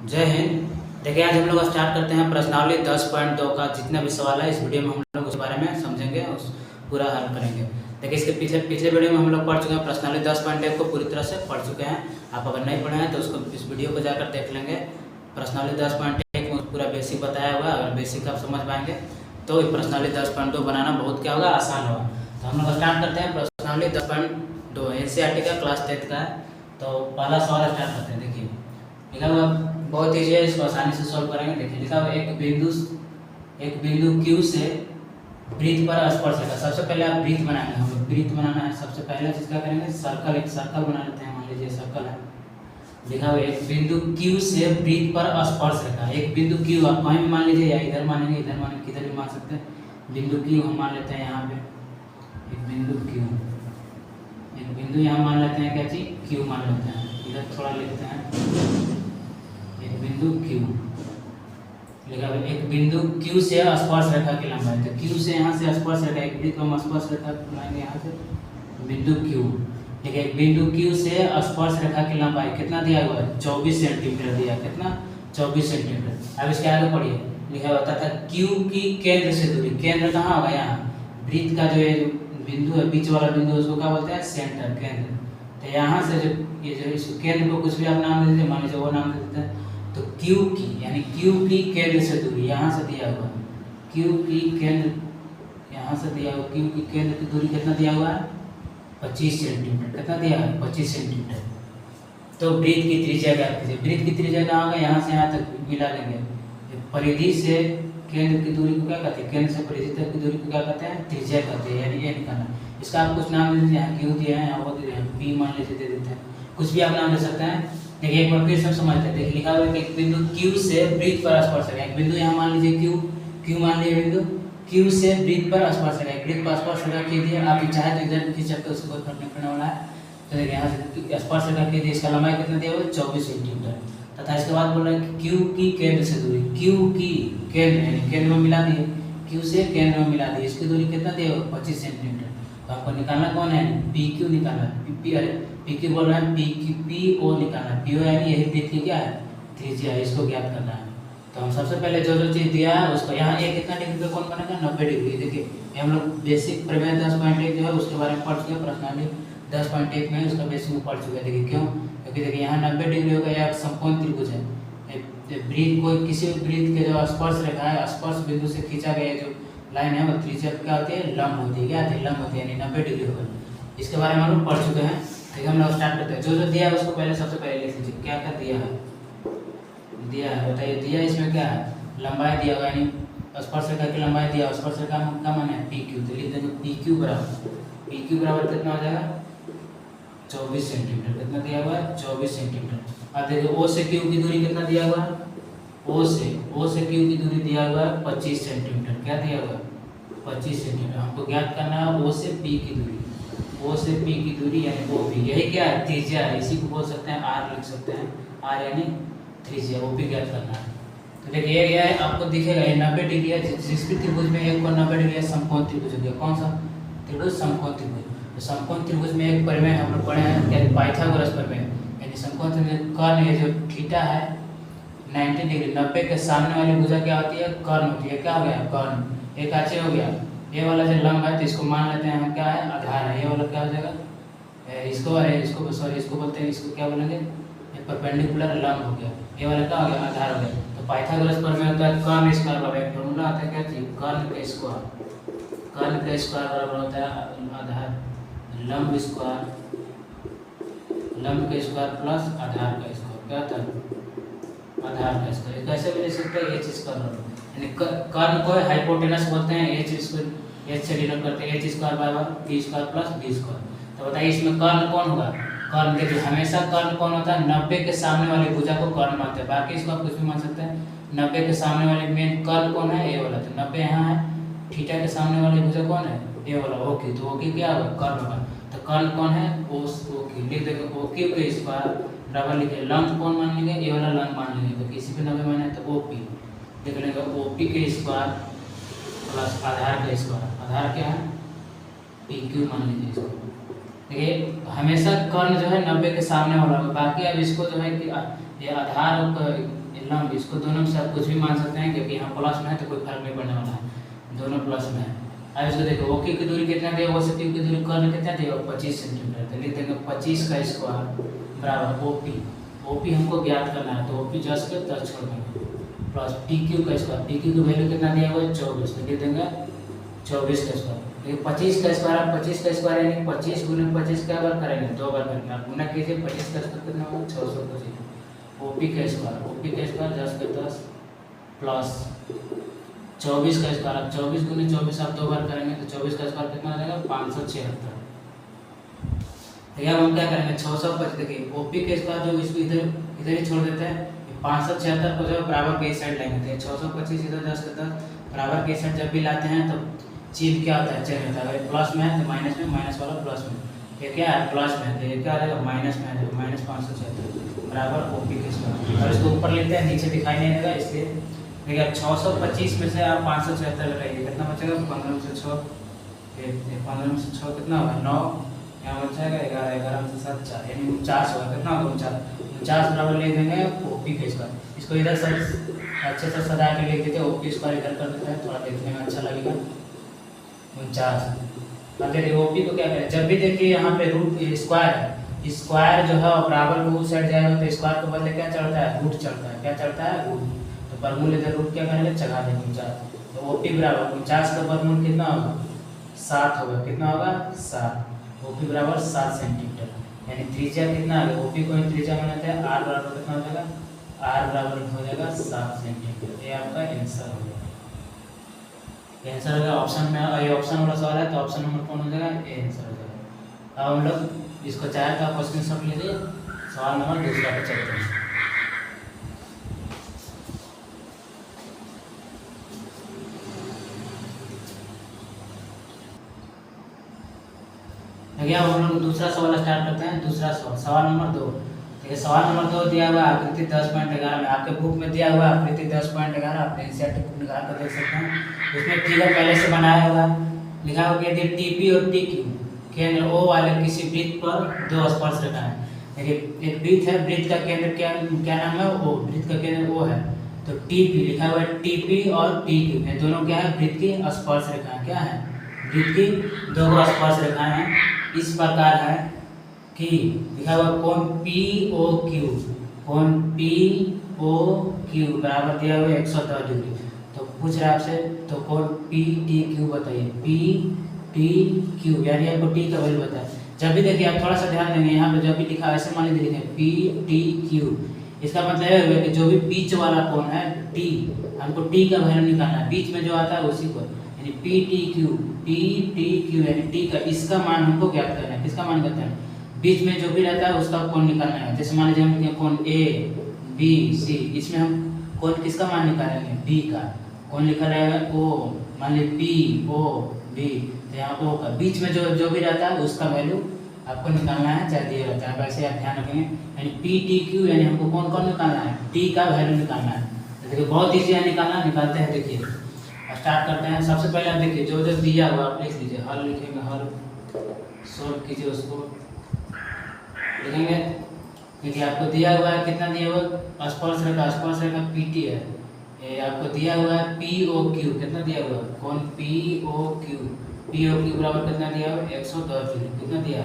जय हिंद। देखिए आज हम लोग स्टार्ट करते हैं प्रश्नावली 10.2 का जितना भी सवाल है इस वीडियो में हम लोग उस बारे में समझेंगे, उस पूरा हल करेंगे। देखिए इसके पिछले पिछले वीडियो में हम लोग पढ़ चुके हैं, प्रश्नावली 10.1 को पूरी तरह से पढ़ चुके हैं। आप अगर नहीं पढ़े हैं तो उसको इस वीडियो को जाकर देख लेंगे। प्रश्नावली 10.1 में पूरा बेसिक बताया हुआ है, अगर बेसिक आप समझ पाएंगे तो प्रश्नावली 10.2 बनाना बहुत क्या होगा, आसान होगा। तो हम लोग स्टार्ट करते हैं प्रश्नावली 10.2 NCERT का क्लास 10 का है। तो पहला सवाल स्टार्ट करते हैं। देखिए लिखा हुआ बहुत ईजी है, इसको आसानी से सॉल्व करेंगे। देखिए लिखा हुआ एक बिंदु Q से वृत्त पर स्पर्श रेखा। सबसे पहले आप वृत्त बनाएंगे, हम लोग वृत्त बनाना है। सबसे पहले चीज क्या करेंगे, सर्कल, एक सर्कल बना लेते हैं। मान लीजिए सर्कल है, लिखा हुआ एक बिंदु Q से वृत्त पर स्पर्श रेखा। एक बिंदु Q आप कहीं भी मान लीजिए, या इधर मानेंगे, इधर मानेंगे, किधर भी मान सकते हैं। बिंदु Q हम मान लेते हैं यहाँ पे, एक बिंदु Q, एक बिंदु यहाँ मान लेते हैं, क्या चीज Q मान लेते हैं। इधर थोड़ा लिखते हैं, एक बिंदु Q लिखा है। एक बिंदु Q से स्पर्श रेखा की लंबाई, तो Q से यहाँ से स्पर्श रेखा, एक वृत्त को हम स्पर्श रेखा बनाएंगे यहाँ से बिंदु Q। ठीक है, एक बिंदु Q से स्पर्श रेखा की लंबाई कितना दिया हुआ है, 24 सेंटीमीटर दिया। कितना, 24 सेंटीमीटर। अब इसके आगे पढ़िए, लिखा होता था Q की केंद्र से दूरी। केंद्र कहाँ होगा, यहाँ वृत्त का जो ये बिंदु है, बीच वाला बिंदु, उसको क्या बोलते हैं, सेंटर, केंद्र। तो यहाँ से जो ये जो इस केंद्र को कुछ भी आप नाम दे दीजिए, मान लीजिए वो नाम दे देते हैं। तो Q की, यानी Q की केंद्र से दूरी, यहाँ से दिया हुआ Q की केंद्र, यहाँ से दिया हुआ Q की केंद्र की दूरी कितना दिया हुआ है, 25 सेंटीमीटर। कितना दिया है, 25 सेंटीमीटर। तो वृत्त की त्रिज्या ज्ञात कीजिए। वृत्त की त्रिज्या कहाँ होगा, यहाँ से यहाँ तक मिला देंगे। परिधि से केंद्र की दूरी को क्या कहते हैं, केंद्र से परिधि तक की दूरी को क्या कहते हैं, त्रिज्या कहते हैं, यानी ये निकालना। इसका आप कुछ नाम दे दीजिए, यहाँ Q दिया है, यहाँ वो दिया है, P मान लीजिए दे देते हैं, कुछ भी आप नाम दे सकते हैं। देखिए एक बार फिर सब समझते हैं। देखिए लिखा हुआ है कि एक बिंदु Q से वृत्त पर स्पर्श रेखा। एक बिंदु यहाँ मान लीजिए Q मान लीजिए बिंदु Q से वृत्त पर स्पर्श रेखा। वृत्त पर स्पर्श रेखा कीजिए, आप चाहे तो इधर खींच सकते हो, उसको कोई फर्क नहीं पड़ने वाला है। तो देखिए यहाँ से स्पर्श रेखा कीजिए, इसका लंबाई कितना दिया हुआ है, 24 सेंटीमीटर। तथा इसके बाद बोल रहे हैं कि Q की केंद्र से दूरी, Q की केंद्र यानी केंद्र में मिला दिए, Q से केंद्र में मिला दिए, इसकी दूरी कितना दिया हुआ, 25 सेंटीमीटर। तो आपको निकालना कौन है, PQ निकालना। PQ बोल रहे हैं, PO निकालना। PO यानी यही वृत्त की क्या है, त्रिज्या है, इसको ज्ञात करना है। तो हम सबसे पहले जो जो चीज़ दिया है उसको, यहाँ एक कितना डिग्री पे कौन बनेगा, 90 डिग्री। देखिए ये हम लोग बेसिक प्रमेय 10.1 जो है उसके बारे में पढ़ चुके हैं, प्रश्नावली 10.1 में उसका बेसिक में पढ़ चुके हैं। देखिए क्यों, क्योंकि देखिए यहाँ 90 डिग्री होगा, या समकोण त्रिभुज है। वृत्त कोई किसी भी वृत्त के जो स्पर्श रेखा है, स्पर्श बिंदु से खींचा गया जो लाइन है, वो त्रिज्या क्या होती है, लंब होती है। क्या होती है, लंब होती है, यानी 90 डिग्री होगा। इसके बारे में हम लोग पढ़ चुके हैं। ठीक है, हम लोग स्टार्ट करते हैं। जो जो दिया है उसको पहले सबसे पहले लिख लीजिए, क्या क्या दिया है, बताइए। दिया इसमें क्या है, लंबाई दिया हुआ, यानी स्पर्श रेखा की लंबाई दिया। स्पर्श रेखा का मान है PQ, तो लिख देंगे PQ बराबर कितना हो जाएगा, 24 सेंटीमीटर। कितना दिया हुआ है, 24 सेंटीमीटर। अब देखिए O से Q की दूरी कितना दिया हुआ है, O से Q की दूरी दिया हुआ है 25 सेंटीमीटर। क्या दिया हुआ है, 25 सेंटीमीटर। हमको ज्ञात करना है O से P की दूरी, O से P की दूरी यानी OP। यही क्या है, त्रिज्या है, इसी को बोल सकते हैं R, लिख सकते हैं R यानी त्रिज्या, OP ज्ञात करना है। तो देखिए ये है, आपको दिखेगा ये 90 डिग्री है। जिस भी त्रिभुज में एक कोण 90 डिग्री है, समकोण त्रिभुज हो गया। कौन सा त्रिभुज, समकोण त्रिभुज। तो समकोण त्रिभुज में एक प्रमेय हम लोग पढ़े हैं, क्या, पाइथागोरस प्रमेय। यानी समकोण त्रिभुज कर्ण, ये जो थीटा है 90 डिग्री, 90 के सामने वाली भुजा क्या होती है, कर्ण होती है। क्या हो गया, कर्ण। एक आचे हो गया, ये वाला जो लंब है तो इसको मान लेते हैं हम क्या है, आधार है। ये वाला क्या हो जाएगा, इसको बोलते हैं, इसको क्या बोलेंगे, परपेंडिकुलर लंब हो गया। ये वाला क्या हो गया, आधार हो गया। तो पाइथागोरस प्रमेय होता है कर्ण स्क्वायर बराबर, एक फॉर्मूला आता है क्या चीज, कर्ण का स्क्वायर बराबर होता है आधार, लंब का स्क्वायर प्लस आधार का स्क्वायर। क्या होता है, आधार का स्क्वायर। कैसे भी लिख सकते हैं, H स्क्वायर बराबर, यानी कर्ण को हाइपोटेनस बोलते हैं, H से डिनोट करते हैं, H स्क्वायर बराबर P square plus B square. तो बताइए इसमें कर्ण कौन होगा, कर्ण। देखिए हमेशा कर्ण कौन होता है, 90 के सामने वाली भुजा को कर्ण मानते हैं। बाकी इसको आप कुछ भी मान सकते हैं। 90 के सामने वाले मेन कर्ण कौन है, ये वाला। तो 90 यहाँ है, थीटा के सामने वाली भुजा कौन है, ये वाला OQ। तो OQ क्या होगा, कर्ण होगा। तो कर्ण कौन है, OQ। लिख देंगे OQ के स्क्वायर बराबर, लिखे लंब कौन मान लेंगे, ये वाला लंब मान लेंगे। तो किसी भी 90 माने तो OP लिख लेंगे, OP के स्क्वायर प्लस आधार का स्क्वायर। आधार क्या है, PQ मान लीजिए इसको। देखिए हमेशा कर्ण जो है 90 के सामने वाला होगा। बाकी अब इसको जो है कि ये आधार लंब, इसको दोनों में से आप कुछ भी मान सकते हैं क्योंकि यहाँ प्लस में है तो कोई फर्क नहीं पड़ने वाला है, दोनों प्लस में है। अब इसको देखो OQ की दूरी कितना दिया, वो से Q की दूरी कर्ण कितना दिया 25 सेंटीमीटर, तो लिख देंगे 25 का स्क्वायर बराबर OP हमको ज्ञात करना है तो OP जस्ट के 10 छोड़ देंगे प्लस PQ का स्क्वायर, PQ की वैल्यू कितना दिया हुआ है 24, तो लिख देंगे 24 का स्क्वायर। देखिए 25 का स्क्वायर, आप 25 का स्क्वायर यानी 25 गुने 25 क्या बार करेंगे, 2 बार करेंगे, आप गुना कीजिए 25 का स्क्वायर कितना होगा 625, OP का स्क्वायर 10 के 10 प्लस 24 का स्क्वायर, आप 24 गुने 24 आप 2 बार करेंगे तो 24 का स्क्वायर कितना आ जाएगा 576। देखिए अब हम क्या करेंगे 625, देखिए OP के स्क्वायर जो इसको इधर ही छोड़ देते हैं, 576 को जो बराबर के साइड लेंगे तो 625 इधर 10 के 10 बराबर के साइड जब भी लाते हैं तो चिन्ह क्या होता है चेंज होता है, अगर प्लस में है तो माइनस में, माइनस वाला प्लस में, ये क्या है प्लस में है तो ये क्या आ जाएगा माइनस में आ जाएगा, माइनस 576 बराबर OP के स्क्वायर। और इसको ऊपर लेते हैं नीचे दिखाई नहीं देगा इसलिए देखिए 625 में से आप 576 घटाइए कितना बचेगा 15 में से 6, 15 में से 6 कितना होगा 9, यहाँ बच जाएगा 11, 11 में से 7 4 यानी 49 होगा, कितना होगा 49 बराबर ले देंगे OP के स्क्वायर। इसको इधर से अच्छे से सजा के लिख देते हैं, OP स्क्वायर इधर कर देते हैं थोड़ा देखने में अच्छा लगेगा 49। अब देखिए OP को क्या करें, जब भी देखिए यहाँ पे रूट स्क्वायर है, स्क्वायर जो है बराबर को उस साइड जाएगा तो स्क्वायर के बदले क्या चढ़ता है रूट चढ़ता है, क्या चढ़ता है रूट, तो वर्गमूल इधर रूट क्या करेंगे चढ़ा देंगे 49, तो OP बराबर 49 का वर्गमूल कितना होगा 7 होगा, कितना होगा 7, OP बराबर 7 सेंटीमीटर, यानी त्रिज्या कितना है OP को त्रिज्या बनाते हैं R बराबर कितना हो जाएगा, R बराबर हो जाएगा 7 सेंटीमीटर, ये आपका आंसर हो जाएगा। आंसर हो गया ऑप्शन में, ये ऑप्शन वाला सवाल है तो ऑप्शन नंबर कौन हो जाएगा ए आंसर हो जाएगा। अब हम लोग इसको चाहे तो आप स्क्रीनशॉट लीजिए, सवाल नंबर दूसरा पे चलते हैं। देखिए अब हम लोग दूसरा सवाल स्टार्ट करते हैं। दूसरा सवाल नंबर 2, देखिए सवाल नंबर 2 दिया हुआ आकृति 10.11 में, आपके बुक में दिया हुआ आकृति 10.11, आप एनसीईआरटी बुक निकाल कर देख सकते हैं, उसमें फिगर पहले से बनाया हुआ लिखा हुआ कि यदि TP और TQ केंद्र O वाले किसी वृत्त पर 2 स्पर्श रेखाएं, देखिए एक वृत्त है, वृत्त का केंद्र क्या नाम है O, वृत्त का केंद्र O है, तो TP लिखा हुआ है, TP और TQ ये दोनों क्या है वृत्त की स्पर्श रेखाएं, क्या है वृत्त की 2 स्पर्श रेखाएं हैं, इस प्रकार है कि लिखा हुआ कोण POQ, कोण POQ बराबर दिया हुआ 110 डिग्री, तो पूछ रहा है आपसे तो कोण PTQ बताइए, PTQ यानी आपको T का वैल्यू बताए। जब भी देखिए आप थोड़ा सा ध्यान देंगे यहाँ पे जब भी लिखा ऐसे मान लीजिए लिखें PTQ, इसका मतलब यह है कि जो भी बीच वाला कोण है T, हमको T का वैल्यू निकालना है, बीच में जो आता है उसी को, यानी PTQ यानी T का, इसका मान हमको ज्ञात करना है, किसका मान कहते हैं बीच में जो भी रहता है उसका कोण निकालना है। जैसे मान लीजिए हम लिखें कोण ABC, इसमें हम कोण किसका मान निकालेंगे B का, कोण लिखा रहेगा O, मान लीजिए POB, तो यहाँ O का बीच में जो भी रहता है उसका वैल्यू आपको निकालना है, चाहे दिया रहता है, वैसे आप ध्यान रखेंगे। यानी PTQ यानी हमको कौन निकालना है T का वैल्यू निकालना है। तो देखिए बहुत ईजी है निकालना, निकालते हैं। देखिए स्टार्ट करते हैं। सबसे पहले आप देखिए जो दिया हुआ आप लिख लीजिए, हल लिखेंगे, हल सॉल्व कीजिए, उसको लिखेंगे। देखिए आपको दिया हुआ है, कितना दिया हुआ स्पर्श रेखा PT है, ये आपको दिया हुआ है POQ, कितना दिया हुआ है कौन POQ बराबर कितना दिया हुआ 110 डिग्री, कितना दिया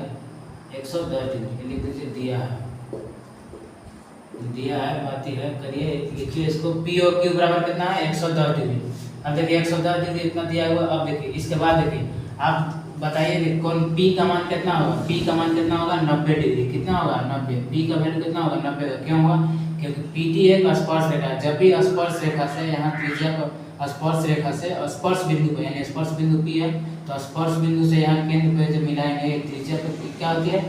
110 डिग्री, लिख दीजिए दिया है बात ही है, करिए लिखिए इसको। POQ बराबर कितना है 110 डिग्री। अब देखिए 110 डिग्री इतना दिया हुआ। अब देखिए इसके बाद देखिए आप बताइए कौन P का मान कितना होगा, P का मान कितना होगा 90 डिग्री, कितना होगा 90, P का वैल्यू कितना होगा 90, क्यों होगा क्योंकि PT एक स्पर्श रेखा है। जब भी स्पर्श रेखा से यहाँ त्रिज्या पर स्पर्श रेखा से स्पर्श बिंदु पर, यानी स्पर्श बिंदु P है तो स्पर्श बिंदु से यहाँ केंद्र पे जब मिलाएंगे त्रिज्या पर क्या होती है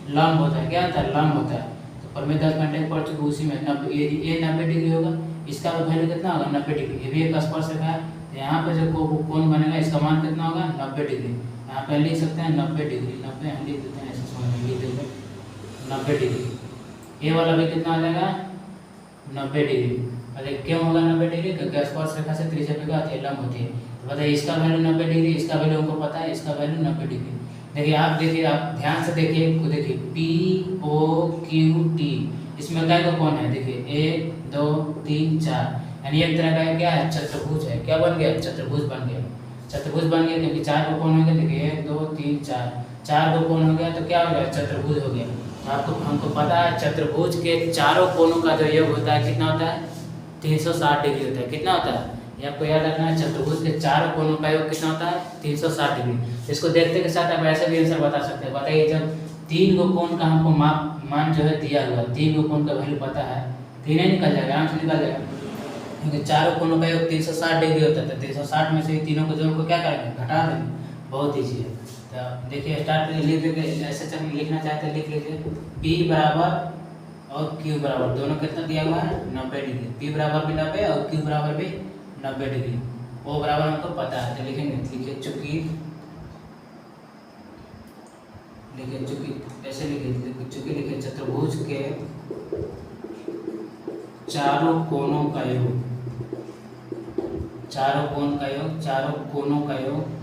लंब होता है, क्या होता है लंब होता है। तो पर में 10 घंटे पढ़ चुके, उसी में 90 ये 90 डिग्री होगा, इसका वैल्यू कितना होगा 90 डिग्री, ये भी एक स्पर्श रेखा है। यहाँ पे जो कोण बनेगा इसका मान कितना होगा 90 डिग्री। यहाँ पे लिख सकते हैं 90 डिग्री, 90 हम लिख देते हैं ऐसे समझ में, लिख देते 90 डिग्री। ये वाला भी कितना आ जाएगा 90 डिग्री। अरे क्यों होगा 90 डिग्री क्योंकि स्पर्श रेखा से त्रिज्या पे क्या होती है लंब होती है। तो बताइए इसका वैल्यू 90 डिग्री, इसका वैल्यू हमको पता है, इसका वैल्यू 90 डिग्री। देखिए आप ध्यान से देखिए POQT, इसमें क्या कोण है, देखिए 1 2 3 4, यानी एक तरह का क्या है, चतुर्भुज है। क्या बन गया, चतुर्भुज बन गया। चतुर्भुज बन गया क्योंकि 4 को कोण हो गया, देखिए 1 2 3 4, 4 को कोण हो गया तो क्या हो गया, चतुर्भुज हो गया। तो आपको हमको पता है चतुर्भुज के चारों कोणों का जो योग होता है कितना होता है, 360 डिग्री होता है। कितना होता है ये आपको याद रखना है, चतुर्भुज के चारों कोणों का योग कितना होता है, 360 डिग्री। इसको देखते के साथ आप ऐसे भी आंसर बता सकते हैं। बताइए जब 3 गो कोण का हमको मान जो है दिया हुआ, 3 गो कोण का वैल्यू पता है, 3 ही निकल जाएगा, आराम से निकल जाएगा, क्योंकि चारों कोणों का योग 360 डिग्री होता है। तो 360 में से तीनों को जोड़ को क्या करेंगे, घटा देंगे। बहुत ईजी है। तो देखिए स्टार्ट में लिख देंगे, ऐसे चल लिखना चाहते हैं लिख लीजिए, P बराबर और Q बराबर दोनों कितना दिया हुआ है, 90 डिग्री। P बराबर भी 90 और Q बराबर भी 90 डिग्री। O बराबर हमको पता है, तो लिखेंगे, लिखिए चूंकि, लिखिए चूंकि, ऐसे लिखिए चूंकि, लिखिए चतुर्भुज के चारों कोणों का योग, चारों कोण का योग, चारों कोणों का योग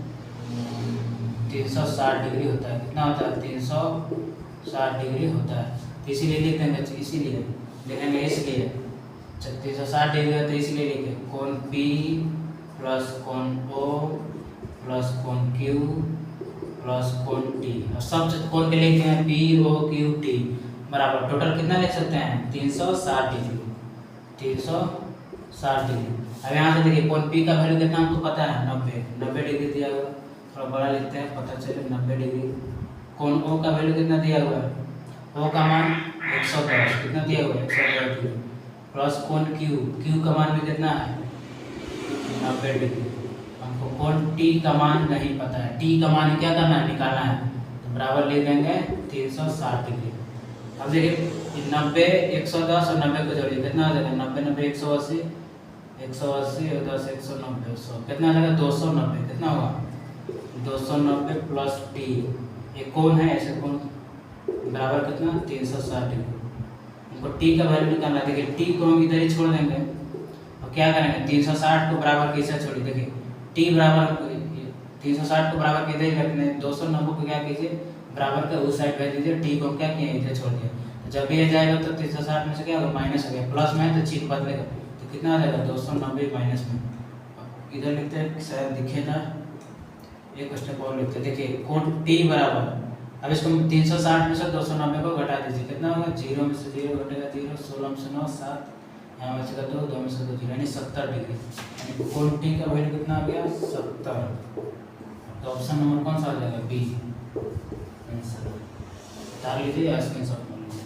360 डिग्री होता है। कितना होता है, 360 डिग्री होता है। तो इसीलिए लिख देंगे, इसीलिए लिखेंगे, इसलिए 360 डिग्री है तो इसलिए लिखे कोण P प्लस कोण O प्लस कोण Q प्लस कोण T। और सब कोण के लिखते हैं P O Q T बराबर टोटल कितना लिख सकते हैं, 360 डिग्री, 360 डिग्री। अब यहाँ से देखिए कोण P का वैल्यू कितना हमको पता है, 90 डिग्री दिया हुआ है, थोड़ा बड़ा लिखते हैं पता चले, 90 डिग्री। कोण O का वैल्यू कितना दिया हुआ है, O का मान 110, कितना दिया हुआ है, 110 डिग्री, प्लस कोण Q का मान भी कितना है, 90 डिग्री। हमको कोण T का मान नहीं पता है, T का मान क्या करना है, निकालना है, तो बराबर ले देंगे 360 डिग्री। अब देखिए 90 110 और 90 को जोड़िए, कितना आ जाएगा, 90 90 180, 180 और 10 190, 100 कितना आ जाएगा, 290। कितना होगा, 290 प्लस T, ये कोण है, ऐसे कोण बराबर कितना, 360 डिग्री। हमको T का वैल्यू निकालना है। देखिए T को हम इधर ही छोड़ देंगे और क्या करेंगे, 360 को बराबर किससे छोड़िए, देखिए T बराबर 360 को बराबर इधर ही रखने, 290 को क्या कीजिए, बराबर का उस साइड भेज दीजिए, T को क्या किए, इधर छोड़ दिया। तो जब ये जाएगा तो 360 में से क्या होगा, माइनस हो गया, प्लस में है तो चिन्ह बदलेगा, तो कितना आ जाएगा, 290 माइनस में। इधर लिखते हैं, शायद दिखेगा, एक स्टेप और लिखते हैं। देखिए कोण T बराबर, अब इसको 360 में से 290 को घटा दीजिए, कितना होगा, 0 में से 0 घटेगा 0, 16 में से 9 7, यहाँ बचेगा 2, 2 में से 2 0, यानी 70 डिग्री। यानी कोण T का वैल्यू कितना आ गया, 70। तो ऑप्शन नंबर कौन सा आ जाएगा, बी आंसर। बता लीजिए या स्क्रीनशॉट कर लीजिए।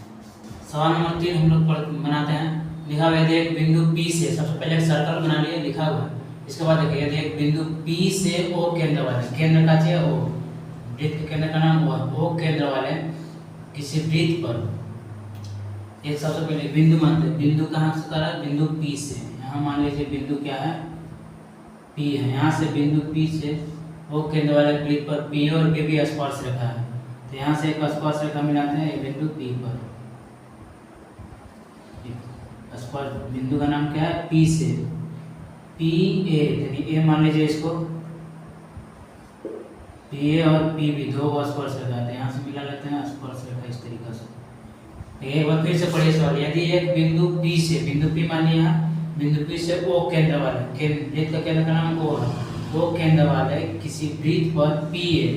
सवाल नंबर 3 हम लोग बनाते हैं। लिखा हुआ है एक बिंदु P से, सबसे पहले एक सर्कल बना लिए, लिखा हुआ है। इसके बाद देखिए यदि एक बिंदु P से O केंद्र वाले, केंद्र का चाहिए O, वृत्त के केंद्र का नाम O केंद्र वाले किसी वृत्त पर, एक सबसे पहले बिंदु मानते हैं, बिंदु कहाँ से करा, बिंदु P से। यहाँ मान लीजिए बिंदु क्या है, P है। यहाँ से बिंदु P से O केंद्र वाले वृत्त पर P और P भी स्पर्श रेखा है, तो यहाँ से एक स्पर्श रेखा मिलाते हैं ये बिंदु P पर। स्पर्श बिंदु का नाम क्या है, P से P A, यानी A मान लीजिए इसको, P A और P B दो स्पर्श रेखा है, यहाँ से मिला लेते हैं स्पर्श रेखा इस तरीके से। एक बार फिर से पढ़िए सवाल, यदि एक बिंदु P से, बिंदु P मान लिया, बिंदु P से O केंद्र वाले, वृत्त का केंद्र का नाम O है, O केंद्र वाले किसी वृत्त पर P A,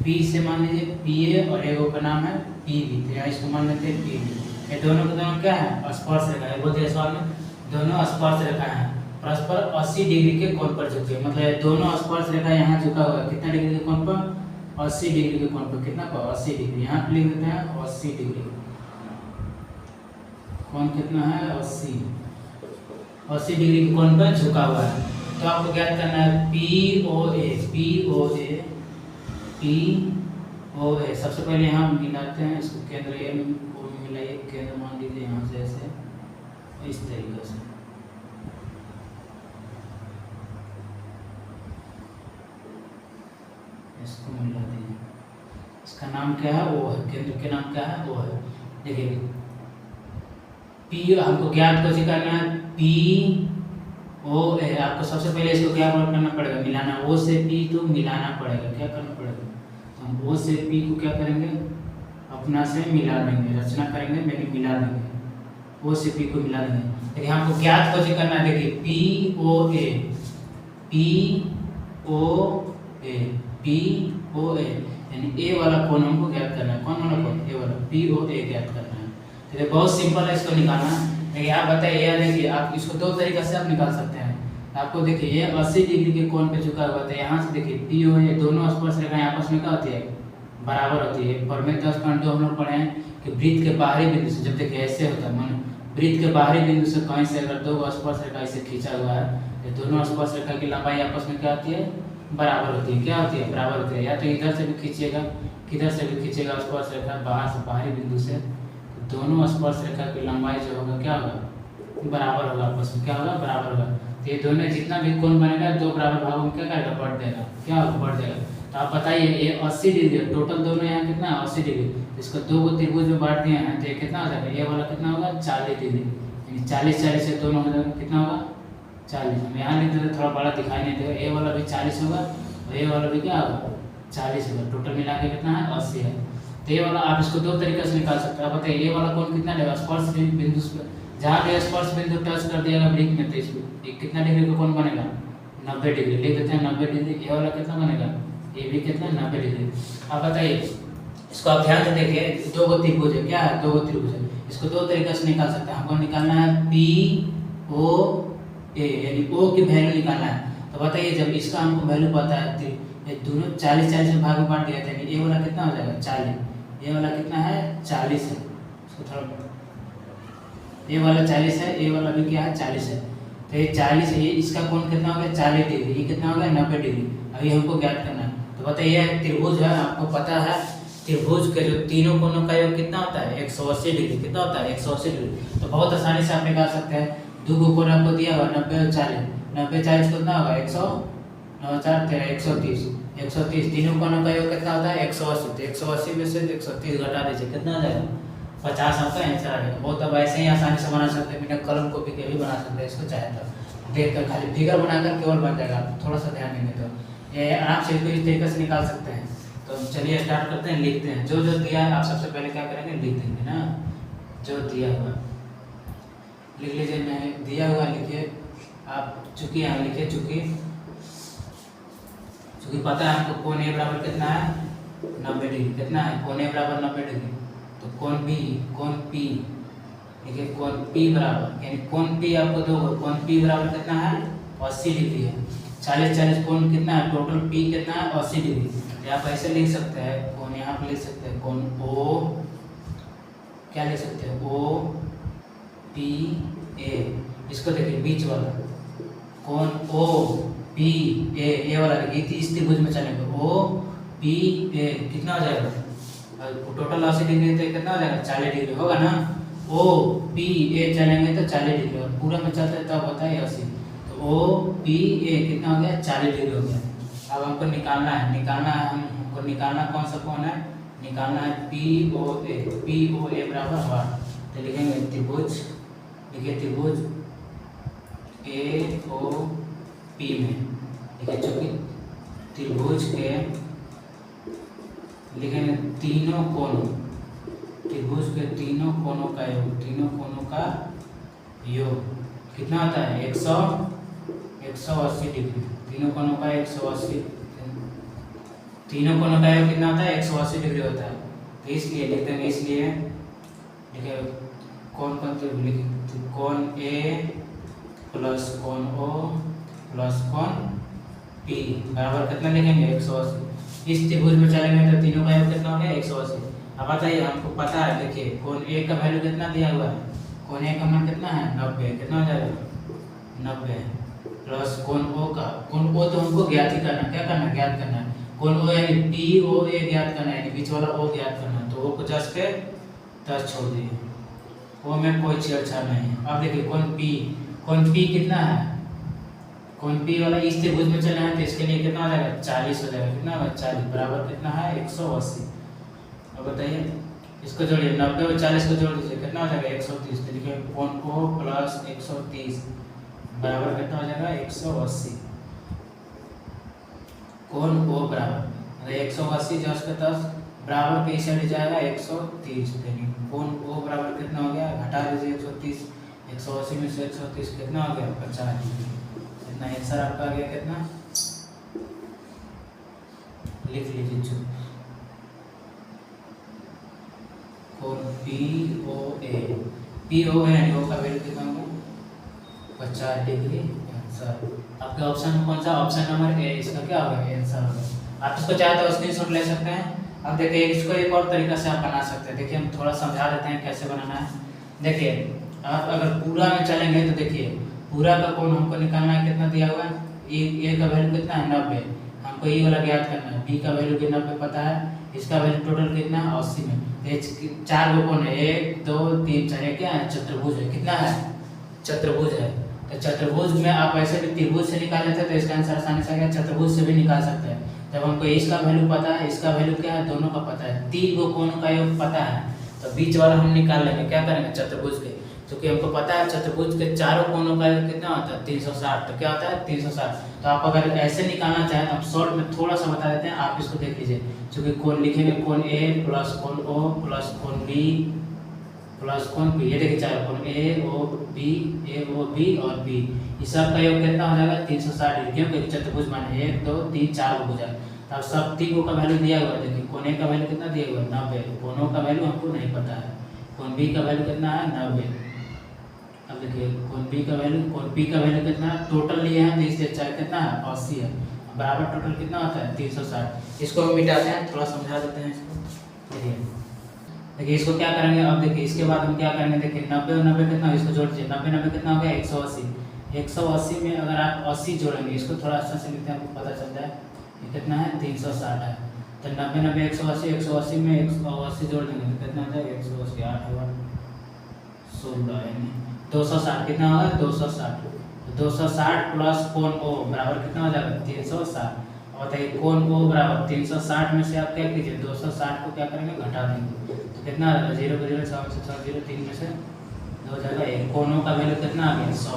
P से मान लीजिए P A और एक का नाम है P B, तो यहाँ इसको मान लेते हैं P B। ये दोनों के दोनों क्या है, स्पर्श रेखा है। बोलते हैं सवाल में दोनों स्पर्श रेखा है, परस्पर 80 डिग्री के कोण पर झुके, मतलब दोनों स्पर्श रेखा यहाँ झुका हुआ है, कितना डिग्री के कोण पर, 80 डिग्री के कोण पर। कितना पर, 80 डिग्री, यहाँ लिख देते हैं 80 डिग्री। कोण कितना है, 80 डिग्री के कोण पर झुका हुआ है। तो आपको ज्ञात करना है POA। सबसे पहले यहाँ मिलाते हैं इसको, केंद्र A में मिलाइए, केंद्र मान लीजिए यहाँ से ऐसे इस तरीके से, इसको मिला दीजिए। इसका नाम क्या है, O है, केंद्र के नाम क्या है, O है। देखिए P हमको ज्ञात कैसे करना है, POA। आपको सबसे पहले इसको क्या करना पड़ेगा, मिलाना, O से P तो मिलाना पड़ेगा, क्या करना पड़ेगा, तो हम O से P को क्या करेंगे, अपना से मिला देंगे, रचना करेंगे यानी मिला देंगे। ओ से पी को मिला देंगे। देखिए हमको ज्ञात को करना है, देखिए पी ओ ए, पी ओ ए, पी ओ ए, यानी ए वाला कोण हमको ज्ञात करना है। कौन वाला कोण? ए वाला, पी ओ ए ज्ञात करना है। देखिए बहुत सिंपल है इसको निकालना। देखिए आप बताइए, देखिए आप इसको दो तरीके से आप निकाल सकते हैं। आपको देखिए ये 80 डिग्री के कोण पे झुका हुआ था, यहाँ से देखिए पी ओ ए दोनों स्पर्श रेखाएं आपस में क्या होती है? बराबर होती है। फॉर्मूला 10.2 हम लोग पढ़े हैं कि वृत्त के बाहरी बिंदु से, जब देखिए ऐसे होता है, मान वृत्त के बाहरी बिंदु से कहीं से अगर दो स्पर्श रेखा इसे खींचा हुआ है, ये दोनों स्पर्श रेखा की लंबाई आपस में क्या होती है? बराबर होती है। क्या होती है? बराबर होती है। या तो इधर से भी खींचिएगा, किधर से भी खींचेगा स्पर्श रेखा बाहर से बाहरी बिंदु से, दोनों स्पर्श रेखा की लंबाई जो होगा क्या होगा? बराबर होगा आपस में। क्या होगा? बराबर होगा। तो ये दोनों जितना भी कोण बनेगा दो बराबर भागों में क्या करेगा? बढ़ देगा। क्या होगा? बढ़ देगा। तो आप बताइए ये 80 डिग्री टोटल, दोनों यहाँ कितना है? 80 डिग्री। इसको दो को त्रिभुज में बांट दिए हैं तो ये कितना हो जाएगा? ये वाला कितना होगा? 40 डिग्री, यानी 40 से दोनों हो जाएगा कितना होगा? 40। हम यहाँ लिख देते, थोड़ा बड़ा दिखाई नहीं देगा। ये वाला भी 40 होगा और ये वाला भी क्या होगा? 40 होगा। टोटल मिला के कितना है? 80 है। तो ये वाला आप इसको दो तरीके से निकाल सकते हैं। आप बताइए ये वाला कोण कितना लेगा? स्पर्श बिंदु जहाँ भी स्पर्श बिंदु टच कर दिया वृत्त में, तो इसमें कितना डिग्री का कोण बनेगा? 90 डिग्री। लिख देते हैं 90 डिग्री। ये वाला कितना बनेगा? ये भी कितना? 90 डिग्री। आप बताइए इसको आप ध्यान से देखिए, दो गो त्रिभुज है। क्या है? दो गो त्रिभुज है। इसको दो तरीके से निकाल सकते हैं। हमको निकालना है पी ओ ए, यानी ओ की वैल्यू निकालना है। तो बताइए जब इसका हमको वैल्यू पता है, ये दोनों 40 में भाग में बांट दिया था, ये वाला कितना हो जाएगा? 40। ये वाला कितना है? 40 है। इसको थोड़ा, ये वाला 40 है, ये वाला भी क्या है? 40 है। तो ये 40 है, इसका कोण कितना हो गया? 40 डिग्री। ये कितना हो गया? 90 डिग्री। अभी हमको ज्ञात करना है। तो बताइए त्रिभुज है, आपको पता है त्रिभुज के जो तीनों कोणों का योग कितना होता है? 180 डिग्री। कितना होता है? 180 डिग्री। तो बहुत आसानी से आप निकाल सकते हैं। दो गो कोण आपको दिया हुआ 90 और 40। 90 40 कितना होगा? 109 4 13 130। 130 तीनों कोणों का योग कितना होता है? 180। तो 180 में से 130 घटा दीजिए, कितना आ जाएगा? 50 आपका आंसर आ गया। बहुत अब ऐसे ही आसानी से बना सकते हैं, बिना कलम कॉपी के भी बना सकते हैं। इसको चाहे तो देख कर खाली फिगर बनाकर केवल बन जाएगा। थोड़ा सा ध्यान देंगे तो ये आराम से इस तरीके से निकाल सकते हैं। तो चलिए स्टार्ट करते हैं, लिखते हैं। जो जो दिया है आप सबसे पहले क्या करेंगे? लिख देंगे ना, जो दिया हुआ लिख लीजिए। मैं दिया हुआ लिखिए आप। चूंकि यहाँ लिखिए, चूंकि पता है हमको कोण ए बराबर कितना है? 90 डिग्री। कितना है? कोण ए बराबर 90 डिग्री। तो कोण पी देखिए, कोण पी बराबर, यानी कोण पी आपको दो, कोण पी बराबर कितना है? 80 डिग्री है। 40 कोण कितना है? टोटल पी कितना है? 80 डिग्री। आप ऐसे लिख सकते हैं, कोण यहाँ पर लिख सकते हैं, कोण ओ, क्या लिख सकते हैं? O P A. इसको देखिए बीच वाला कोण ओ पी ए वाला देखिए इस त्रिभुज में चलेंगे। ओ पी ए कितना हो जाएगा? टोटल 80 डिग्री तो कितना हो जाएगा? 40 डिग्री होगा ना। ओ पी ए चलेंगे तो 40 डिग्री, और पूरा में चलते हैं तब बताइए 80। तो ओ पी ए कितना हो गया? 40 डिग्री हो गया। अब हमको निकालना है हमको निकालना कौन सा कोण है? निकालना है पी ओ ए। पी ओ ए बराबर हुआ, तो लिखेंगे त्रिभुज, लिखिए त्रिभुज ए ओ पी में। देखिए चूंकि त्रिभुज के लिखेंगे तीनों कोणों, त्रिभुज के तीनों कोणों का योग, तीनों कोणों का योग कितना होता है? 180 डिग्री। तीनों कोणों का 180, तीनों कोणों का योग कितना होता है? 180 डिग्री होता है। तो इसलिए लिखते हैं, इसलिए देखिए कोण कोण ए प्लस कोण ओ प्लस कोण पी बराबर कितना लिखेंगे? 180। इस त्रिभुज में चलेंगे तो तीनों का योग कितना हो गया? 180। अब बताइए हमको पता है, देखिए कोण ए का वैल्यू कितना दिया हुआ है? कोण ए का मान कितना है? 90। कितना हो जाएगा? 90 प्लस कोण ओ का, कोण ओ तो हमको ज्ञात ही करना है। क्या करना है? ज्ञात करना है। कोण ओ यानी पी ओ ए ज्ञात करना है, यानी बीच वाला ओ ज्ञात करना है। तो ओ को जस के तस छोड़ दिए, ओ में कोई छेड़छाड़ नहीं है। अब देखिए कोण पी कितना है? कोण पी वाला इस त्रिभुज में चलना है तो इसके लिए कितना हो जाएगा? 40 हो जाएगा। कितना होगा? 40 बराबर कितना है? 180। अब बताइए इसको जोड़िए, 90 और 40 को जोड़ दीजिए, कितना हो जाएगा? 130। तो लिखिए कोण ओ प्लस 130 बराबर कितना हो जाएगा? 180। कोण ओ बराबर 180 जस के 10 बराबर के इस साइड जाएगा 130। देखिए कोण ओ बराबर कितना हो गया, घटा लीजिए 130, 180 में से 130 कितना हो गया 50 डिग्री। इतना आंसर आपका आ गया कितना, लिख लीजिए चुप। कोण POA यानी ओ का वैल्यू कितना होगा 50 डिग्री। आंसर आपके ऑप्शन में कौन सा, ऑप्शन नंबर ए, इसका क्या होगा आंसर होगा। आप इसको चाहे तो स्क्रीनशॉट ले सकते हैं। अब देखिए इसको एक और तरीका से आप बना सकते हैं। देखिए हम थोड़ा समझा देते हैं कैसे बनाना है। देखिए आप अगर पूरा में चलेंगे तो देखिए पूरा का कोण हमको निकालना है, कितना दिया हुआ है, ए का वैल्यू कितना है 90, हमको ये वाला ज्ञात करना है। बी का वैल्यू भी 90 पता है, इसका वैल्यू टोटल कितना है 80 में। चार गो कोण है, 1 2 3 4, क्या है चतुर्भुज है, कितना है चतुर्भुज है। तो चतुर्भुज में आप ऐसे भी त्रिभुज से निकाल लेते हैं, तो इसका आंसर आसानी से चतुर्भुज से भी निकाल सकते हैं। जब हमको इसका वैल्यू पता है, इसका वैल्यू क्या है, दोनों का पता है, 3 गो कोणों का योग पता है, तो बीच वाला हम निकाल लेंगे। क्या करेंगे चतुर्भुज के, क्योंकि हमको पता है चतुर्भुज के चारों कोणों का योग कितना होता है 360। तो क्या होता है 360। तो आप अगर ऐसे निकालना चाहें तो हम शॉर्ट में थोड़ा सा बता देते हैं, आप इसको देख लीजिए। क्योंकि कोण लिखेंगे, कोण ए प्लस कोण ओ प्लस कोण बी प्लस कोण बी, ये देखिए चार कोण ए ओ बी और बी, इस सब का योग कितना हो जाएगा 360 डिग्री। क्योंकि चतुर्भुज माने 1 2 3 4 को भुजा, तब सब 3 का वैल्यू दिया हुआ है। देखिए कोण ए का वैल्यू कितना दिया हुआ है 90, कोणों का वैल्यू हमको नहीं पता है, कोण बी का वैल्यू कितना है 90। अब देखिए कोण बी का वैल्यू, कोण पी का वैल्यू कितना है, टोटल लिए हैं तो इससे चार कितना है 80 है, बराबर टोटल कितना होता है 360। इसको हम मिटाते हैं, थोड़ा समझा देते हैं इसको। देखिए इसको क्या करेंगे, अब देखिए इसके बाद हम क्या करेंगे, देखिए 90 और 90 कितना, इसको जोड़ दीजिए, 90 90 कितना हो गया 180। 180 में अगर आप 80 जोड़ेंगे, इसको थोड़ा अच्छा से लिखते हैं आपको पता चल जाए, ये कितना है 360 है। तो 90 90 180, 180 में 180 जोड़ देंगे तो कितना हो जाएगा 180 8 होगा 16, यानी 260 कितना होगा 260। 260 प्लस कोण ओ बराबर कितना हो जाएगा 360। और बताइए कोण ओ बराबर 360 में से आप क्या कीजिए 260 को क्या करेंगे घटा देंगे, तो कितना आ जाएगा 0 को 0 6 से 6 0 3 में से 2 जाएगा 1। कोण ओ का वैल्यू कितना आ गया 100।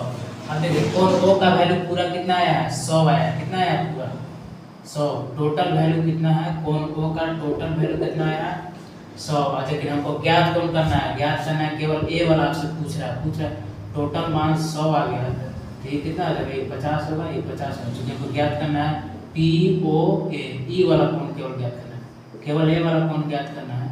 अब देखिए कोण ओ का वैल्यू पूरा कितना आया है 100 आया, कितना आया पूरा 100। टोटल वैल्यू कितना है, कोण ओ का टोटल वैल्यू कितना आया 100। और देखिए हमको ज्ञात कोण करना है, ज्ञात करना है केवल ए वाला आपसे पूछ रहा है टोटल मान 100 आ गया, तो ये कितना आ जाएगा ये 50 होगा, ये 50 है। क्योंकि हमको ज्ञात करना है POA, ई वाला कोण केवल ज्ञात करना है, केवल ए वाला कोण ज्ञात करना है,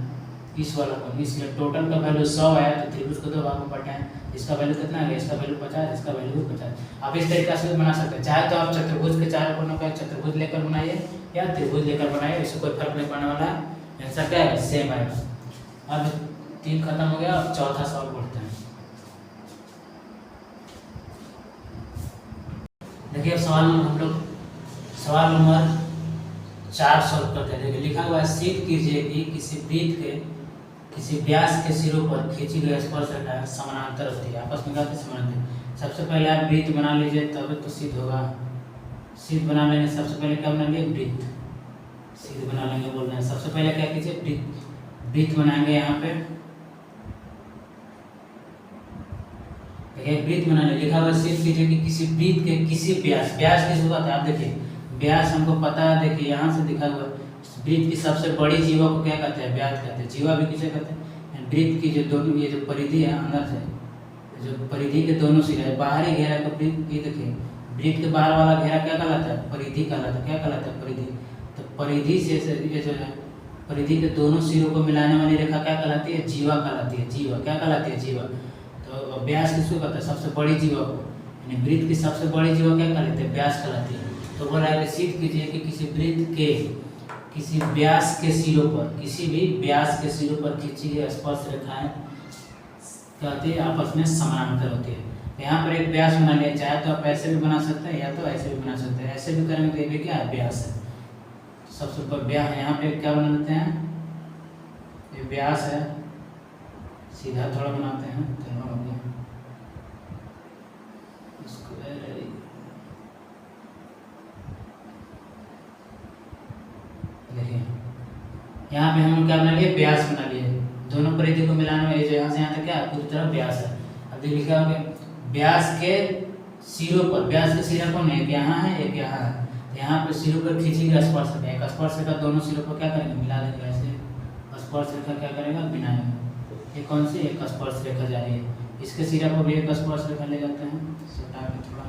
इस वाला कोण। इसलिए टोटल का वैल्यू 100 आया, तो त्रिभुज को दो भाग में बांटे हैं, इसका वैल्यू कितना आ गया, इसका वैल्यू 50, इसका वैल्यू 50। आप इस तरीके से बना सकते हैं। चाहे तो आप चतुर्भुज के चारों कोणों का चतुर्भुज लेकर बनाइए या त्रिभुज लेकर बनाइए, इससे कोई फर्क नहीं पड़ने वाला है, आंसर क्या है सेम आएगा। अब 3 खत्म हो गया, अब चौथा सवाल पढ़ते हैं। देखिए सवाल हम लोग सवाल नंबर 4 सॉल्व करते हैं। देखिए लिखा हुआ है सिद्ध कीजिए कि किसी वृत्त के किसी व्यास के सिरों पर खींची गई स्पर्शरेखा समानांतर होती है, आपस में कहते समानांतर। सबसे पहले आप वृत्त बना लीजिए तब तो सिद्ध होगा। सिद्ध बना लेंगे, सबसे पहले क्या बना लिए वृत्त, सिद्ध बना लेंगे बोल रहे हैं। सबसे पहले क्या कीजिए वृत्त बनाएंगे। यहाँ पे देखिए वृत्त बनाने लिखा हुआ सिद्ध कीजिए कि किसी वृत्त के किसी व्यास, व्यास की जरूरत है। आप देखिए व्यास हमको पता है, देखिए यहाँ से दिखा हुआ वृत्त की सबसे बड़ी जीवा को क्या कहते हैं व्यास कहते हैं, जीवा भी किसे कहते हैं। वृत्त की जो दोनों ये जो परिधि है अंदर से, जो परिधि के दोनों सिरे बाहरी घेरा को वृत्त की देखिए, वृत्त के बाहर वाला घेरा क्या कहलाता है परिधि कहलाता है। क्या कहलाता है परिधि। तो परिधि से ये जो है परिधि के दोनों सिरों को मिलाने वाली रेखा क्या कहलाती है जीवा कहलाती है। जीवा क्या कहलाती है जीवा। तो व्यास किसको कहते हैं सबसे बड़ी जीवा को, यानी वृत्त की सबसे बड़ी जीवा क्या कहलाती है व्यास कहलाती है। तो बोला है कि सिद्ध कीजिए कि किसी वृत्त के किसी व्यास के सिरों पर, किसी भी व्यास के सिरों पर खींची गई स्पर्श रेखाएं कहते हैं आपस में समानांतर होती है। यहाँ पर एक व्यास बना लिया, चाहे तो आप ऐसे भी बना सकते हैं या तो ऐसे भी बना सकते हैं। ऐसे भी करेंगे तो ये भी क्या है व्यास है, सबसे ऊपर व्यास है। यहाँ पे क्या बना देते हैं ये व्यास है, सीधा थोड़ा बनाते हैं तो हो गया देखिए यहाँ पे हम क्या बना लिए व्यास बना लिए, दोनों परिधि को मिलाने में जो यहाँ से यहाँ तक क्या पूरी तरह व्यास है। अब देखिए लिखा होगा व्यास के सिरों पर, व्यास के सिरा कौन है एक यहाँ है एक यहाँ है, यहाँ पे सिरों पर खींची गई स्पर्श रेखा, एक स्पर्श रेखा दोनों सिरों पर क्या करेंगे मिला देंगे ऐसे स्पर्श रेखा क्या करेगा, बनाएगा। ये कौन सी, एक स्पर्श रेखा जा रही है, इसके सिरा पर भी एक स्पर्श रेखा ले जाते हैं, सटा के थोड़ा।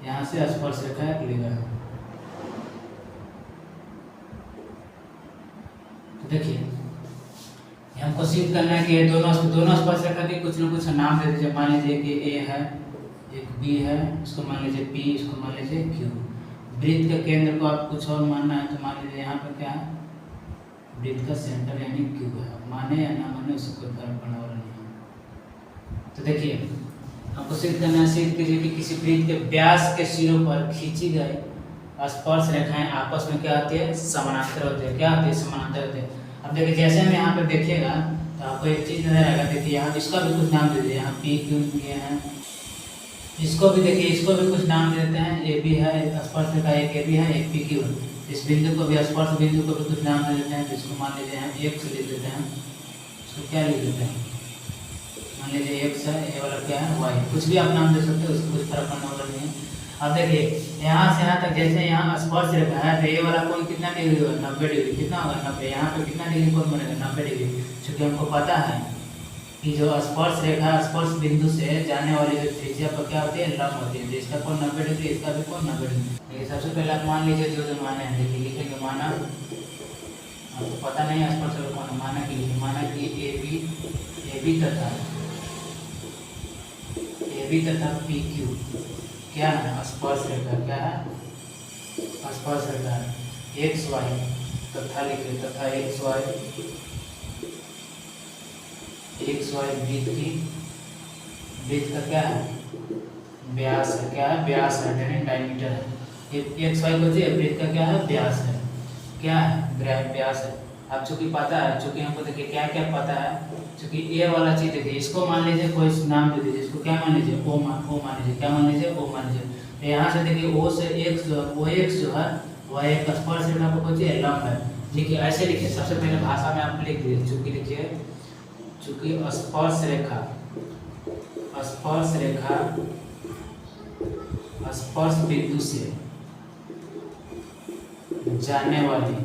यहाँ से स्पर्श रेखा एक ले गया। तो देखिए हमको सिद्ध करना है कि दोनों स्पर्श रेखा के कुछ न कुछ नाम दे दीजिए। मान लीजिए कि ए है, एक बी है, इसको मान लीजिए पी, इसको मान लीजिए क्यू। वृत्त के केंद्र को आप कुछ और मानना है तो मान लीजिए यहाँ पर क्या है, वृत्त का सेंटर यानी क्यू है। माने या ना माने उससे कोई फर्क पड़ने वाला नहीं है। तो देखिए हमको सिद्ध करना है, सिद्ध कीजिए कि किसी वृत्त के व्यास के सिरों पर खींची गई स्पर्श रेखाएं आपस में क्या होती है, समानांतर होती है। क्या होती है, समानांतर होती है। अब देखिए जैसे हम यहाँ पे देखिएगा तो आपको एक चीज़ नजर आएगा। देखिए यहाँ इसका भी कुछ नाम दे दीजिए, यहाँ पी क्यू ये है, इसको भी देखिए, इसको भी कुछ नाम दे देते हैं। ए बी है स्पर्श रेखा, एक ए बी है, एक पी क्यू है। इस बिंदु को भी, स्पर्श बिंदु को भी कुछ नाम दे देते हैं, जिसको मान लीजिए हम एक्स लिख देते हैं। इसको क्या लिख देते हैं, मान लीजिए एक्स है, ये वाला क्या है वाई, कुछ भी आप नाम दे सकते हो, उसको कुछ फर्क पड़ने वाला नहीं है। अब देखिए यहाँ से यहाँ तक, जैसे यहाँ स्पर्श रेखा है तो ये वाला कोण कितना डिग्री होगा, 90 डिग्री। कितना होगा, 90। यहाँ पे कितना डिग्री कोण बनेगा, 90 डिग्री। क्योंकि हमको पता है कि जो स्पर्श रेखा स्पर्श बिंदु से जाने वाली जो त्रिज्या पर क्या होती है, लंब होती है। तो इसका कोण 90 डिग्री, इसका भी कोण 90 डिग्री। देखिए सबसे पहले आप मान लीजिए जो माने हैं, देखिए लिखेंगे माना, आपको पता नहीं है स्पर्श रेखा कौन, माना कि ए बी तथा पी क्यू क्या है, स्पर्श रेखा। क्या है, स्पर्श रेखा एक्स वाई तथा लिखे, तथा एक्स वाई वृत्त का क्या है, व्यास है। क्या है, व्यास है, यानी डायमीटर है। एक्स वाई को वृत्त का क्या है, व्यास है। क्या है, व्यास है। अब चूंकि पता है, चूंकि हमको देखिए क्या क्या पता है, चूंकि ए वाला चीज देखिए, इसको मान लीजिए कोई नाम दे दीजिए, इसको क्या मान लीजिए, ओ मान लीजिए। क्या मान लीजिए, ओ मान लीजिए। तो यहाँ से देखिए ओ से एक्स, ओ एक्स जो है वह एक स्पर्श रेखा पर कौन सी है, लंब है। लिखिए ऐसे लिखिए, सबसे पहले भाषा में आप लिख दीजिए, चूंकि लिखिए, चूंकि स्पर्श रेखा स्पर्श बिंदु से जाने वाली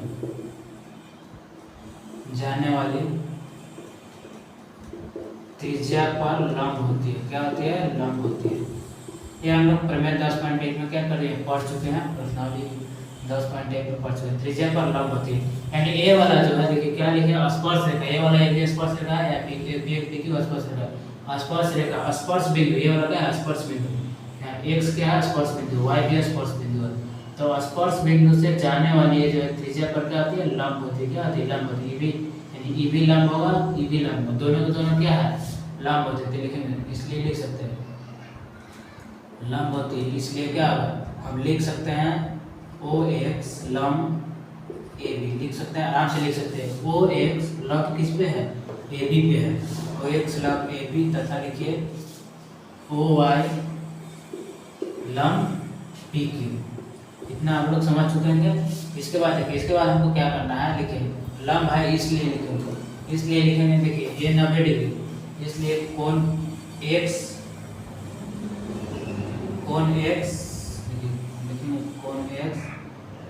त्रिज्या पर लंब होती है। क्या होती है, लंब होती है। ये हम लोग प्रमेय 10.1 में क्या कर रहे हैं, पढ़ चुके हैं। प्रश्नावली 10.1 में पढ़ चुके हैं। त्रिज्या पर लंब होती है, यानी ए वाला जो है देखिए क्या लिखे, स्पर्श रेखा। ए वाला एक स्पर्श रेखा है, या पी क्यू स्पर्श रेखा। स्पर्श रेखा स्पर्श बिंदु, ये वाला क्या है, स्पर्श बिंदु। एक्स क्या है, स्पर्श बिंदु, वाई भी स्पर्श बिंदु है। तो स्पर्श बिंदु से जाने वाली जो है त्रिज्या पर क्या होती है, लंब होती है। क्या होती है, लंब होती है। ई भी लंब होगा, ई भी लंब होगा, दोनों के दोनों क्या है, लंब होते हैं। लिखेंगे, इसलिए लिख सकते हैं लंब होती है, इसलिए क्या होगा, हम लिख सकते हैं ओ एक्स लंब ए बी, लिख सकते हैं, आराम से लिख सकते हैं। ओ एक्स लंब किस पे है, ए बी पे है। ओ एक्स लंब ए बी तथा लिखिए ओ वाई लंब पी क्यू। इतना आप लोग समझ चुके हैं। इसके बाद देखिए, इसके बाद हमको क्या करना है, लिखिए लंब है इसलिए लिखेंगे, इसलिए लिखेंगे। देखिए ये 90 डिग्री, इसलिए कोण x,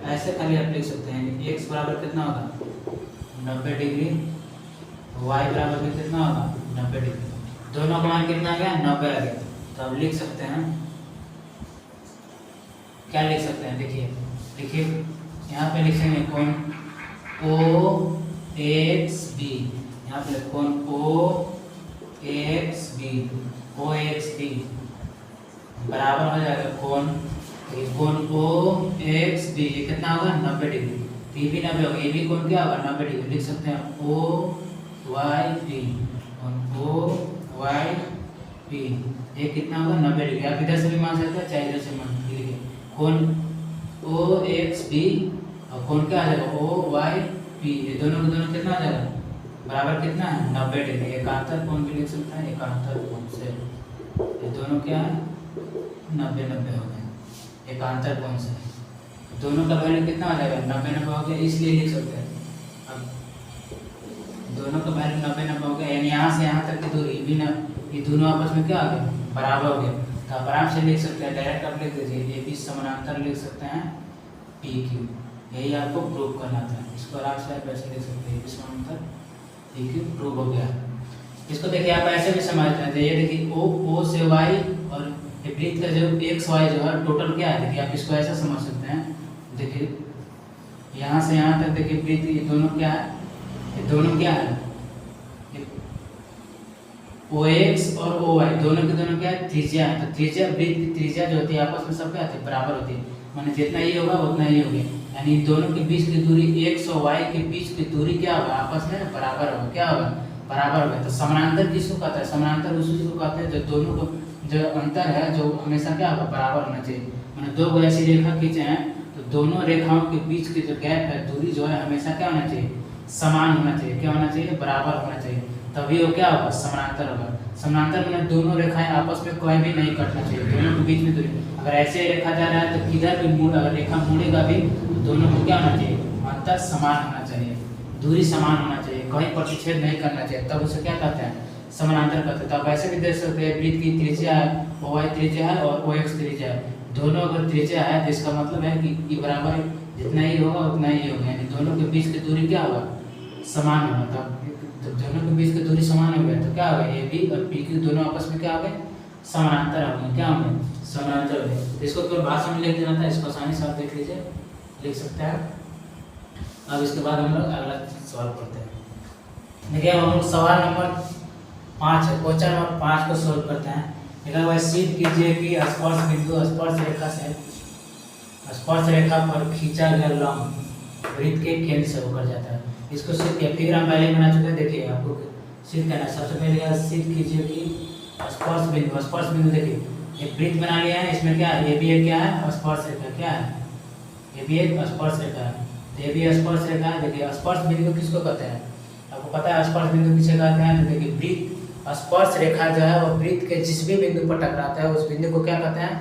ऐसे खाली आप लिख सकते हैं। x बराबर कितना होगा, 90 डिग्री। y बराबर भी कितना होगा, 90 डिग्री। दोनों का मान कितना आ गया, 90 आ गया। तो अब लिख सकते हैं, क्या लिख सकते हैं, देखिए यहाँ पे लिखेंगे कोण ओ एक्स बी, यहाँ पे कोण ओ एक्स बी बराबर हो जाएगा कोण ओ एक्स बी, ये कितना होगा, 90 डिग्री। तो ये भी 90 होगा, ये भी कोण क्या होगा, 90 डिग्री। लिख सकते हैं O Y P, O Y P, ये कितना होगा, 90 डिग्री। आप इधर से भी मान सकते हैं, चाहे इधर से मान लीजिए। कोण ओ एक्स बी और कोण क्या आ जाएगा, ओ वाई पी, ये दोनों के दोनों कितना आ जाएगा, बराबर कितना है, 90 डिग्री। एकांतर कोण भी लिख सकते हैं, एकांतर कोण से ये दोनों क्या है, 90 हो गए एकांतर कोण से। दोनों का वैल्यू कितना आ जाएगा, 90 हो गया, इसलिए लिख सकते हैं। अब दोनों का वैल्यू 90-90 हो गया, यानी यहाँ से यहाँ तक की दूरी भी ना, ये दोनों आपस में क्या हो गया, बराबर हो गया। तो आप आराम से लिख सकते हैं, डायरेक्ट आप लिख दीजिए ए बी समानांतर लिख सकते हैं पी क्यू, यही आपको प्रूव करना था। इसको आराम से आप ऐसे लिख सकते हैं ए बी समानांतर पी क्यू, प्रूव हो गया। इसको देखिए आप ऐसे भी समझते हैं, ये देखिए ओ से वाई और वृत्त का जो एक्स वाई जो है टोटल क्या है, देखिए आप इसको ऐसा समझ सकते हैं, देखिए यहाँ से यहाँ तक देखिए वृत्त, ये दोनों क्या है, ये दोनों क्या है, ओ एक्स और ओ वाई दोनों के दोनों क्या है, त्रिज्या है। तो त्रिज्या, वृत्त की त्रिज्या जो होती है आपस में सब क्या होती है, बराबर होती है, माने जितना ये होगा उतना ही होगा, यानी दोनों के बीच की दूरी एक्स और वाई के बीच की दूरी क्या होगा, आपस में बराबर होगा, क्या होगा, बराबर होगा। तो समानांतर किसको कहता है, समानांतर उस चीज को कहते हैं जो दोनों को जो अंतर है जो हमेशा क्या होगा, बराबर होना चाहिए। मैंने दो को ऐसी रेखा खींचे हैं तो दोनों रेखाओं के बीच की जो गैप है, दूरी जो है हमेशा क्या होना चाहिए, समान होना चाहिए, क्या होना चाहिए, बराबर होना चाहिए, तभी वो क्या होगा, समानांतर होगा। समानांतर में दोनों रेखाएं आपस में कोई भी नहीं कटना चाहिए, दोनों के बीच में दूरी, अगर ऐसे रेखा जा रहा है तो किधर भी मुड़, अगर रेखा मुड़ेगा भी तो दोनों को क्या होना चाहिए, अंतर समान होना चाहिए, दूरी समान होना चाहिए, कहीं प्रतिच्छेद नहीं करना चाहिए, तब उसे क्या कहते हैं, समानांतर कहते हैं। तो आप ऐसे भी देख सकते हैं, वृत्त की त्रिज्या है, ओ वाई त्रिज्या है और ओ एक्स त्रिज्या है, दोनों अगर त्रिज्या है तो इसका मतलब है कि ये बराबर है, जितना ही होगा उतना ही होगा, यानी दोनों के बीच की दूरी क्या होगा, समान होगा। तो दोनों के बीच की दूरी समान हो गया तो क्या होगा, ए बी और पी क्यू दोनों आपस में क्या हो गए, समानांतर हो गए, क्या हो गए, समानांतर हो गए। तो इसको केवल भाषा में लिख देना था, इसको आसानी से आप देख लीजिए, लिख सकते हैं। अब इसके बाद हम लोग अगला सवाल पढ़ते हैं। देखिए अब हम लोग सवाल नंबर 5 है, क्वेश्चन नंबर 5 को सोल्व करते हैं। देखा हुआ सिद्ध कीजिए कि स्पर्श बिंदु स्पर्श रेखा पर खींचा गया लंब वृत्त के केंद्र से होकर जाता है। इसको सिद्ध किया, फिगर हम पहले ही बना चुके हैं, देखिए आपको सिद्ध करना है। सबसे पहले सिद्ध कीजिए कि स्पर्श बिंदु देखिए एक वृत्त बना लिया है, इसमें क्या है, ये भी एक क्या है, स्पर्श रेखा, क्या है, ये भी एक स्पर्श रेखा है, ये भी स्पर्श रेखा है। देखिए स्पर्श बिंदु किसको कहते हैं, आपको पता है स्पर्श बिंदु किसे कहते हैं, तो देखिए वृत्त स्पर्श रेखा जो है वो वृत्त के जिस भी बिंदु पर टकराता है उस बिंदु को क्या कहते हैं,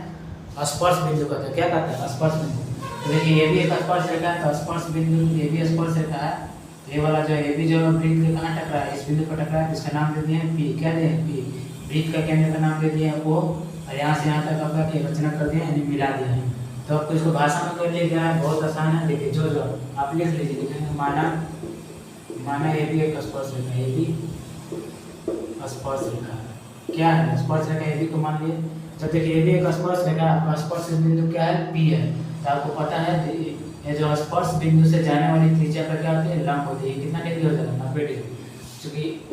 स्पर्श बिंदु कहते हैं, क्या कहते हैं, स्पर्श बिंदु। तो देखिए ये भी एक स्पर्श रेखा है, तो स्पर्श बिंदु ये भी स्पर्श रेखा है, ये वाला जो है ये भी जो वृत्त के कहाँ टकरा है, इस बिंदु पर टकरा है, इसका नाम दे दिए हैं पी, क्या दिए हैं, पी। वृत्त का केंद्र का नाम दे दिए हैं ओ, और यहाँ से यहाँ तक आपका क्या रचना कर दिया यानी मिला दिया है। तो आपको इसको भाषा में कर लिया है, बहुत आसान है। देखिए जो जो आप लिख लीजिए, लिखेंगे माना ये भी एक स्पर्श रेखा, ये भी स्पर्श रेखा क्या है, स्पर्श रेखा ये भी को मान लिए। तो देखिए ये भी एक स्पर्श रेखा, आपका स्पर्श बिंदु क्या है, पी है। तो आपको पता है ये जो स्पर्श बिंदु से जाने वाली त्रिज्या पर क्या होती है, लंब होती है। कितना डिग्री हो जाएगा, 90 डिग्री,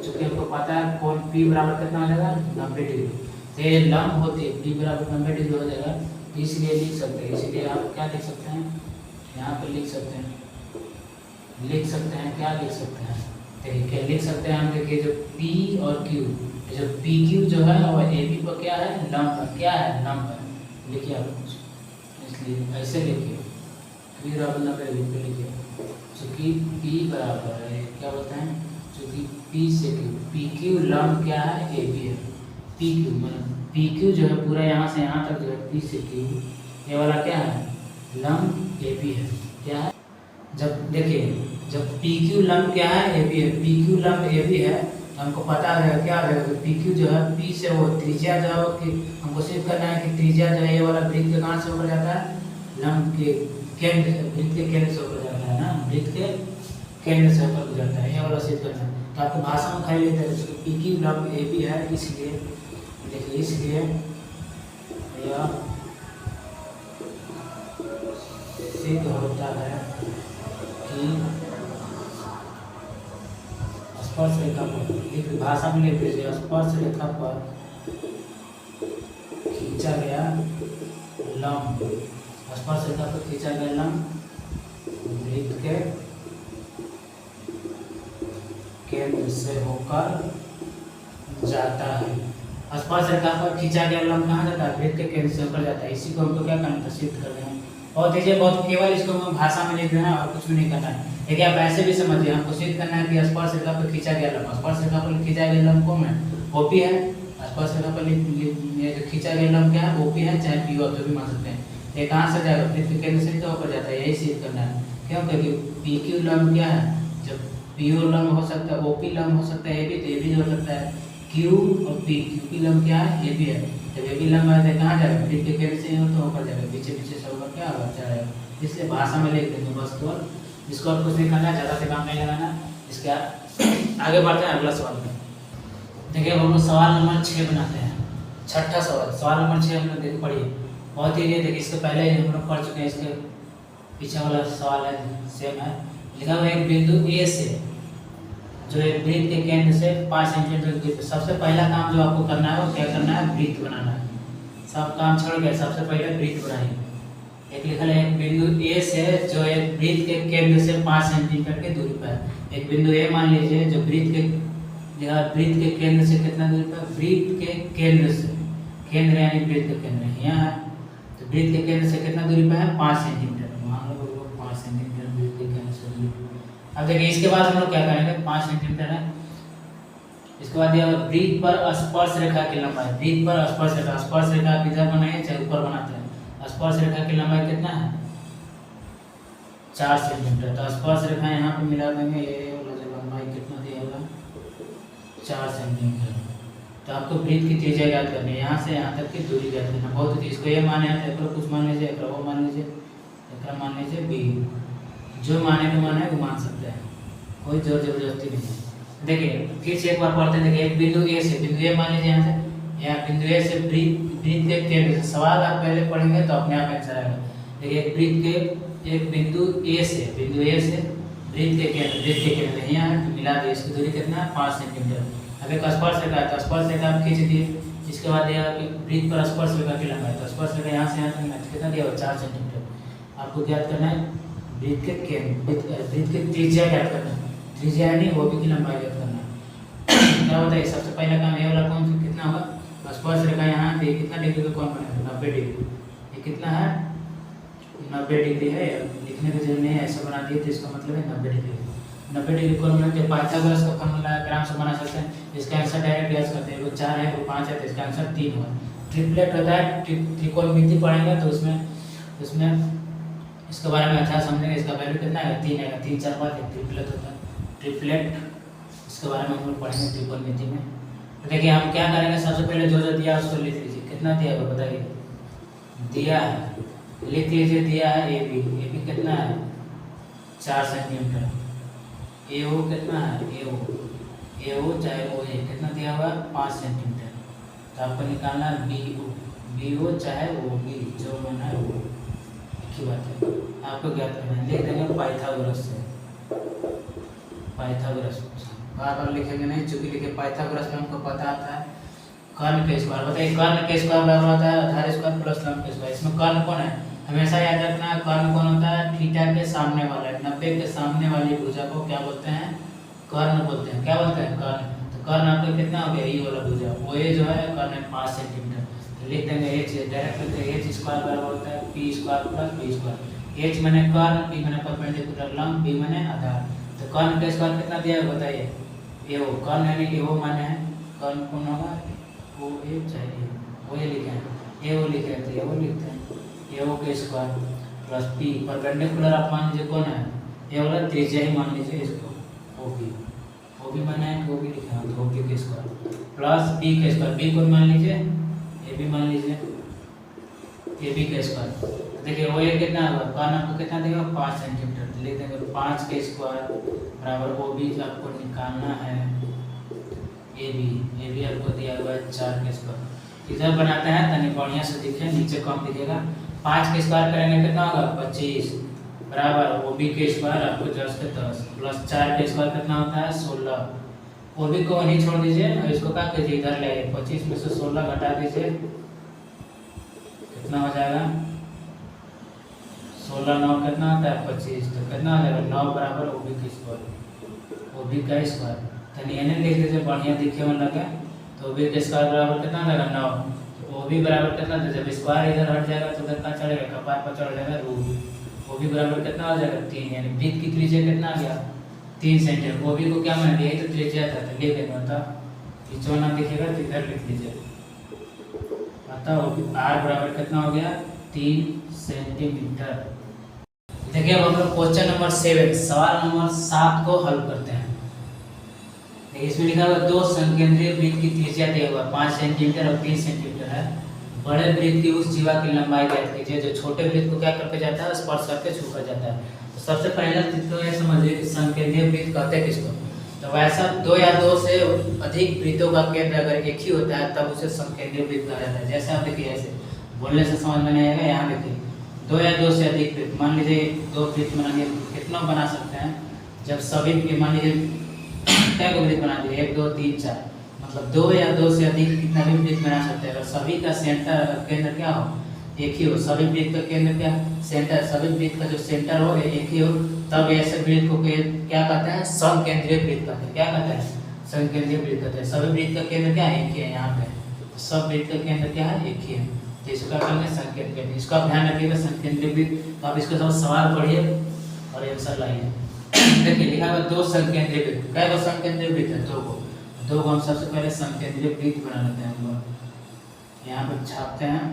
चूंकि हमको पता है कौन पी बराबर कितना हो जाएगा, 90 डिग्री। तो ये लंब होती है, पी बराबर 90 डिग्री हो जाएगा, इसलिए लिख सकते हैं, इसलिए आप क्या लिख सकते हैं, यहाँ पर लिख सकते हैं क्या लिख सकते हैं, देखिए लिख सकते हैं हम। देखिए जो P और Q, जो PQ जो है वो AB पर क्या है, लंब है, क्या है, लंब है। लिखिए आप, इसलिए ऐसे लिखिए, फिर आप लिखिए चूँकि P बराबर है, क्या बोलते हैं, चूँकि P से Q, PQ लंब क्या है, AB है, PQ मतलब PQ जो है पूरा यहाँ से यहाँ तक जो है P से Q, ये वाला क्या है, लंब AB है, क्या है। जब देखिए जब PQ लंब क्या है, AB है, PQ लंब AB है, तो हमको पता है क्या है, PQ जो है P से वो त्रिज्या जो है कि हमको सिद्ध करना है कि त्रिज्या जो है ये वाला वृत्त के कहाँ से होकर जाता है, लंब के केंद्र, वृत्त के केंद्र से होकर जाता है ना, वृत्त के केंद्र से होकर गुजरता है, ये वाला सिद्ध करना है। तो आपको भाषा में खाई लेते हैं, PQ लंब AB है, इसलिए देखिए इसलिए यह सिद्ध होता है कि स्पर्श रेखा पर, भाषा में लिख दीजिए, स्पर्श रेखा पर खींचा गया लंब, स्पर्श रेखा पर खींचा गया लंब वृत्त के केंद्र से होकर जाता है। स्पर्श रेखा पर खींचा गया लंब कहाँ जाता है, वृत्त के केंद्र से होकर जाता है। इसी को हमको क्या करना है, सिद्ध कर रहे हैं। और देखिए बहुत केवल इसको भाषा में लिख देना और कुछ भी नहीं करना है। देखिए आप ऐसे भी समझिए, हमको सिद्ध करना है कि स्पर्श रेखा पर खींचा गया लंब, स्पर्श रेखा पर खींचा गया लंब कौन है, ओपी है। स्पर्श रेखा पर खींचा गया लंब क्या है, ओपी है, चाहे पी जो भी मान सकते हैं। ये कहाँ से जाएगा, वृत्त के केंद्र से तो होकर जाता है, यही सिद्ध करना है। क्यों, क्योंकि पी क्यू लंब क्या है, जब PO लंब हो सकता है, OP लंब हो सकता है, AB तो AB हो सकता है, Q और P, QP लंब क्या है, AB है। जब AB लंब है तो कहाँ जाएगा, वृत्त के केंद्र से हो तो ऊपर जाएगा, पीछे पीछे से होकर क्या होगा, जाएगा। इसलिए भाषा में लिख देंगे बस केवल, इसको और कुछ नहीं करना, ज़्यादा से काम नहीं लगाना। इसके आगे बढ़ते हैं अगला सवाल में। देखिए हम लोग सवाल नंबर 6 बनाते हैं, छठा सवाल नंबर 6 हम लोग देखिए पढ़िए, बहुत ही ये देखिए, इसके पहले हम लोग पढ़ चुके हैं, इसके पीछे वाला सवाल है सेम है। लिखा हुआ एक बिंदु ए से जो एक वृत्त के केंद्र से 5 सेंटीमीटर दूरी पर, सबसे पहला काम जो आपको करना है वो क्या करना है, वृत्त बनाना है। सब काम छोड़ के सबसे पहले वृत्त बनाइए। एक लिखा है एक बिंदु ए से जो एक वृत्त के केंद्र से 5 सेंटीमीटर की दूरी पर है। एक बिंदु ए मान लीजिए जो वृत्त के केंद्र से कितना दूरी पर, वृत्त के केंद्र से, केंद्र यानी वृत्त के केंद्र यहाँ है, तो वृत्त के केंद्र से कितना दूरी पर है, 5 सेंटीमीटर। मान लो 5 सेंटीमीटर वृत्त के केंद्र से दूरी। अब देखिए इसके बाद हम लोग क्या करेंगे, 5 सेंटीमीटर है, इसके बाद यह वृत्त पर स्पर्श रेखा की लंबाई, वृत्त पर स्पर्श रेखा किधर बनाए, चाहे ऊपर बनाते हैं। स्पर्श रेखा की लंबाई कितना है, 4 सेंटीमीटर। तो स्पर्श रेखा यहाँ पे मिला देंगे, ये वाला जो लंबाई कितना दिया होगा, 4 सेंटीमीटर। तो आपको वृत्त की त्रिज्या ज्ञात करनी है, यहाँ से यहाँ तक की दूरी ज्ञात करना। बहुत ही इसको ये माने हैं तो कुछ मान लीजिए, वो मान लीजिए, मान लीजिए बी, जो माने को माने वो मान सकते हैं, कोई जोर जबरदस्ती नहीं है। देखिए फिर से एक बार पढ़ते हैं। देखिए एक बिंदु ए से, बिंदु ए मान लीजिए यहाँ से, यहाँ बिंदु ए से वृत्त के केंद्र से, सवाल आप पहले पढ़ेंगे तो अपने आप आंसर आएगा। देखिए एक वृत्त के, एक बिंदु ए से वृत्त के केंद्र यहाँ है, तो मिला दिए, इसकी दूरी कितना है, 5 सेंटीमीटर। अब एक स्पर्श रेखा है, तो स्पर्श रेखा आप खींच दिए। इसके बाद यह वृत्त पर स्पर्श रेखा की लंबाई, तो स्पर्श रेखा यहाँ से यहाँ तक कितना दिया हुआ, 4 सेंटीमीटर। आपको ज्ञात करना है वृत्त के केंद्र, वृत्त की त्रिज्या ज्ञात करना है, त्रिज्या यानी OB की लंबाई ज्ञात करना है। क्या बताइए सबसे पहला काम ये वाला कौन सा कितना होगा, स्पर्श रेखा यहाँ पे कितना डिग्री पे कौन बनेगा, 90 डिग्री। ये कितना है, 90 डिग्री है, लिखने की जरूरत नहीं है, ऐसा बना दिए तो इसका मतलब है 90 डिग्री। 90 डिग्री कोण में जो पाइथागोरस का फॉर्मूला ग्राम से बना सकते हैं। इसका आंसर डायरेक्ट गैस करते हैं, वो 4 है वो 5 है, तो इसका आंसर 3 होगा। ट्रिपलेट होता है, त्रिकोणमिति पढ़ेंगे तो उसमें इसके बारे में अच्छा समझेंगे। इसका वैल्यू कितना है, 3 है, 3 4 5 ट्रिपलेट होता है, ट्रिपलेट। इसके बारे में हम लोग पढ़ेंगे त्रिकोणमिति में। तो देखिए हम क्या करेंगे, सबसे पहले जो दिया उसको लिख लीजिए, कितना दिया है बताइए, दिया है, लिख लीजिए, दिया है AB कितना है, 4 सेंटीमीटर। AO कितना है, AO चाहे OA कितना दिया हुआ, 5 सेंटीमीटर। तो आपको निकालना है BO चाहे OB, जो बना है वो एक ही बात है, आपको ज्ञात करना है। लिख देंगे पाइथागोरस से, पाइथागोरस बार बार लिखेंगे नहीं, चूंकि लिखे पाइथागोरस में हमको पता आता है कर्ण के स्क्वायर। बताइए कर्ण के स्क्वायर बराबर होता है आधार स्क्वायर प्लस लंब के स्क्वायर। इसमें कर्ण कौन है, हमेशा याद रखना है, कर्ण कौन होता है, थीटा के सामने वाला, 90 के सामने वाली भुजा को क्या बोलते हैं, कर्ण बोलते हैं। क्या बोलते हैं, कर्ण। तो कर्ण आपका कितना हो गया, ये वाला भुजा, वो ये जो है कर्ण है 5 सेंटीमीटर। तो लिख देंगे H, डायरेक्ट लिखते हैं H स्क्वायर बराबर होता है P square plus B square. H माने कर्ण, P माने परपेंडिकुलर लंब, B माने आधार। तो कर्ण का स्क्वायर कितना दिया है बताइए, AO, कर्ण यानी AO माने है, कर्ण कौन होगा, OA चाहिए, वो ये लिखे हैं, AO लिखे हैं, तो AO लिखते हैं, AO के स्क्वायर प्लस P, परपेंडिकुलर आप मान लीजिए कौन है, ये वाला त्रिज्या ही मान लीजिए इसको, OB माने है, OB लिखे हैं, तो OB के स्क्वायर प्लस B के स्क्वायर, B को मान लीजिए, AB मान लीजिए, AB के स्क्वायर। देखिए वो ये कितना होगा, कर्ण आपको कितना देगा, 5 सेंटीमीटर। तो लिख देंगे 5 के स्क्वायर बराबर OB आपको निकालना है, AB आपको दिया हुआ है 4 के स्क्वायर। इधर बनाते हैं तनी बढ़िया से दिखे, नीचे कम दिखेगा। 5 के स्क्वायर करेंगे कितना होगा, 25 बराबर OB के स्क्वायर आपको 10 के 10 प्लस 4 के स्क्वायर कितना होता है, 16। OB को वहीं छोड़ दीजिए और इसको क्या कीजिए, इधर ले आइए, 25 में से 16 घटा दीजिए, कितना हो जाएगा, 16 9 कितना होता है 25, तो कितना हो जाएगा 9 बराबर OB के स्क्वायर, OB का स्क्वायर। तो एने लिख दीजिए बढ़िया दिखे में लगे, तो OB के स्क्वायर बराबर कितना हो जाएगा 9, तो OB बराबर कितना, जब स्क्वायर इधर हट जाएगा तो कितना चढ़ेगा, कपार पर चढ़ जाएगा रूट। OB बराबर कितना हो जाएगा 3, यानी वृत्त की त्रिज्या कितना आ गया, 3 सेंटीमीटर। OB को क्या मान लिया, तो त्रिज्या था, तो ले देंगे, तो नीचे ना दिखेगा तो इधर लिख लीजिए, बताओ R बराबर कितना हो गया, 3 सेंटीमीटर। देखिए अब हम लोग क्वेश्चन नंबर 7 सवाल नंबर 7 को हल करते हैं। इसमें लिखा हुआ दो संकेंद्रीय वृत्त की त्रिज्या दिया हुआ 5 सेंटीमीटर और 3 सेंटीमीटर है। बड़े वृत्त की उस जीवा की लंबाई ज्ञात कीजिए जो छोटे वृत्त को क्या करके जाता है, स्पर्श करके छू कर जाता है। तो सबसे पहला तो ये समझिए कि संकेंद्रीय वृत्त कहते हैं किसको। तो वैसा दो या दो से अधिक वृत्तों का केंद्र अगर एक ही होता है तब उसे संकेंद्रीय वृत्त कहा जाता है। जैसे आप देखिए, ऐसे बोलने से समझ में नहीं आएगा। यहाँ देखिए दो या दो से अधिक वृत्त, मान लीजिए दो वृत्त बनाइए, कितना बना सकते हैं जब सभी, मान लीजिए क्या को वृत्त बना दिए 1 2 3 4, मतलब दो या दो से अधिक कितना भी वृत्त बना सकते हैं। अगर सभी का सेंटर केंद्र क्या हो, एक ही हो, सभी वृत्त का केंद्र क्या सेंटर, सभी वृत्त का जो सेंटर हो एक ही हो, तब ऐसे वृत्त को क्या कहते हैं, समकेंद्रीय वृत्त कहते हैं। क्या कहते हैं, समकेंद्रीय वृत्त कहते हैं। सभी वृत्त का केंद्र क्या है, एक ही है। यहाँ पे तो सब वृत्त का केंद्र क्या है, एक ही है। तो इसको क्या करेंगे, संकेंद्रीय वृत्त। इसको आप ध्यान रखिएगा, संकेंद्रीय वृत्त। तो आप इसको सब सवाल पढ़िए और आंसर लाइए। देखिए लिखा हुआ दो संकेंद्रीय वृत्त। क्या वो संकेंद्रीय वृत्त है, दो को हम सबसे पहले संकेंद्रीय वृत्त बना लेते हैं। हम लोग यहाँ पर छापते हैं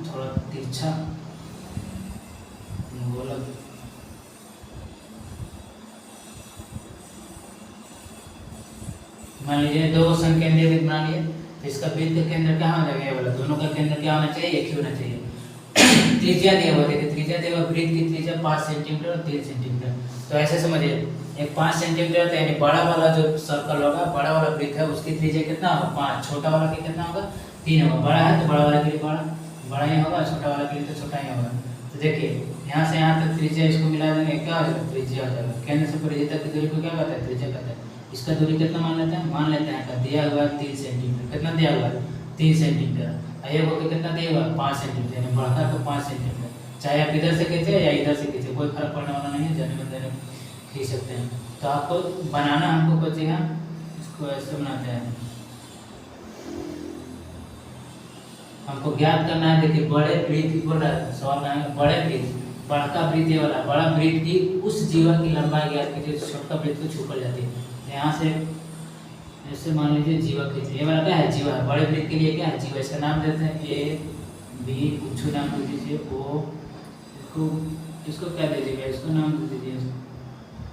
थोड़ा तिरछा गोलक। मान लीजिए दो संकेंद्रीय वृत्त बना लिए, तो इसका वृत्त का केंद्र कहाँ हो जाएगा, बोला दोनों का केंद्र क्या होना चाहिए, एक ही होना चाहिए। त्रिज्या दिया हुआ, देखिए त्रिज्या दिया हुआ, वृत्त की त्रिज्या 5 सेंटीमीटर और 3 सेंटीमीटर। तो ऐसे समझिए, एक 5 सेंटीमीटर तो यानी बड़ा वाला जो सर्कल होगा, बड़ा वाला वृत्त है, उसकी त्रिज्या कितना होगा 5, छोटा वाला की कितना होगा 3 होगा। बड़ा है तो बड़ा वाला के लिए बड़ा ही होगा, छोटा वाला के लिए तो छोटा ही होगा। तो देखिए यहाँ से यहाँ तक त्रिज्या, इसको मिला देंगे क्या हो जाएगा, त्रिज्या हो जाएगा। केंद्र से परिधि तक की दूरी को क्या कहते हैं, त्रिज्या कहते हैं। इसका दूरी कितना मान लेते हैं, मान लेते हैं दिया हुआ है 3 सेंटीमीटर। कितना दिया हुआ है, 3 सेंटीमीटर। ये को कितना दिया हुआ है, 5 सेंटीमीटर, यानी बढ़ता तो 5 सेंटीमीटर। चाहे आप इधर से खींचे या इधर से खींचे, कोई फर्क पड़ने वाला नहीं है, जाने में देने खींच सकते हैं। तो आपको बनाना हमको बचेगा, इसको ऐसे बनाते हैं। हमको ज्ञात करना है, देखिए बड़े वृत्त बोल रहा है सवाल का, बड़े वृत्त, बड़का वृत्त ये वाला बड़ा वृत्त की उस जीवा की लंबाई ज्ञात कीजिए छोटा वृत्त को छू कर जाती है। यहाँ से ऐसे मान लीजिए जीवा खींचिए, ये वाला क्या है, जीवा है। बड़े वृत्त के लिए क्या है, जीवा। इसका नाम देते हैं ए बी, कुछ नाम दे दीजिए, ओ, इसको क्या दे दीजिएगा, इसको नाम दे दीजिए,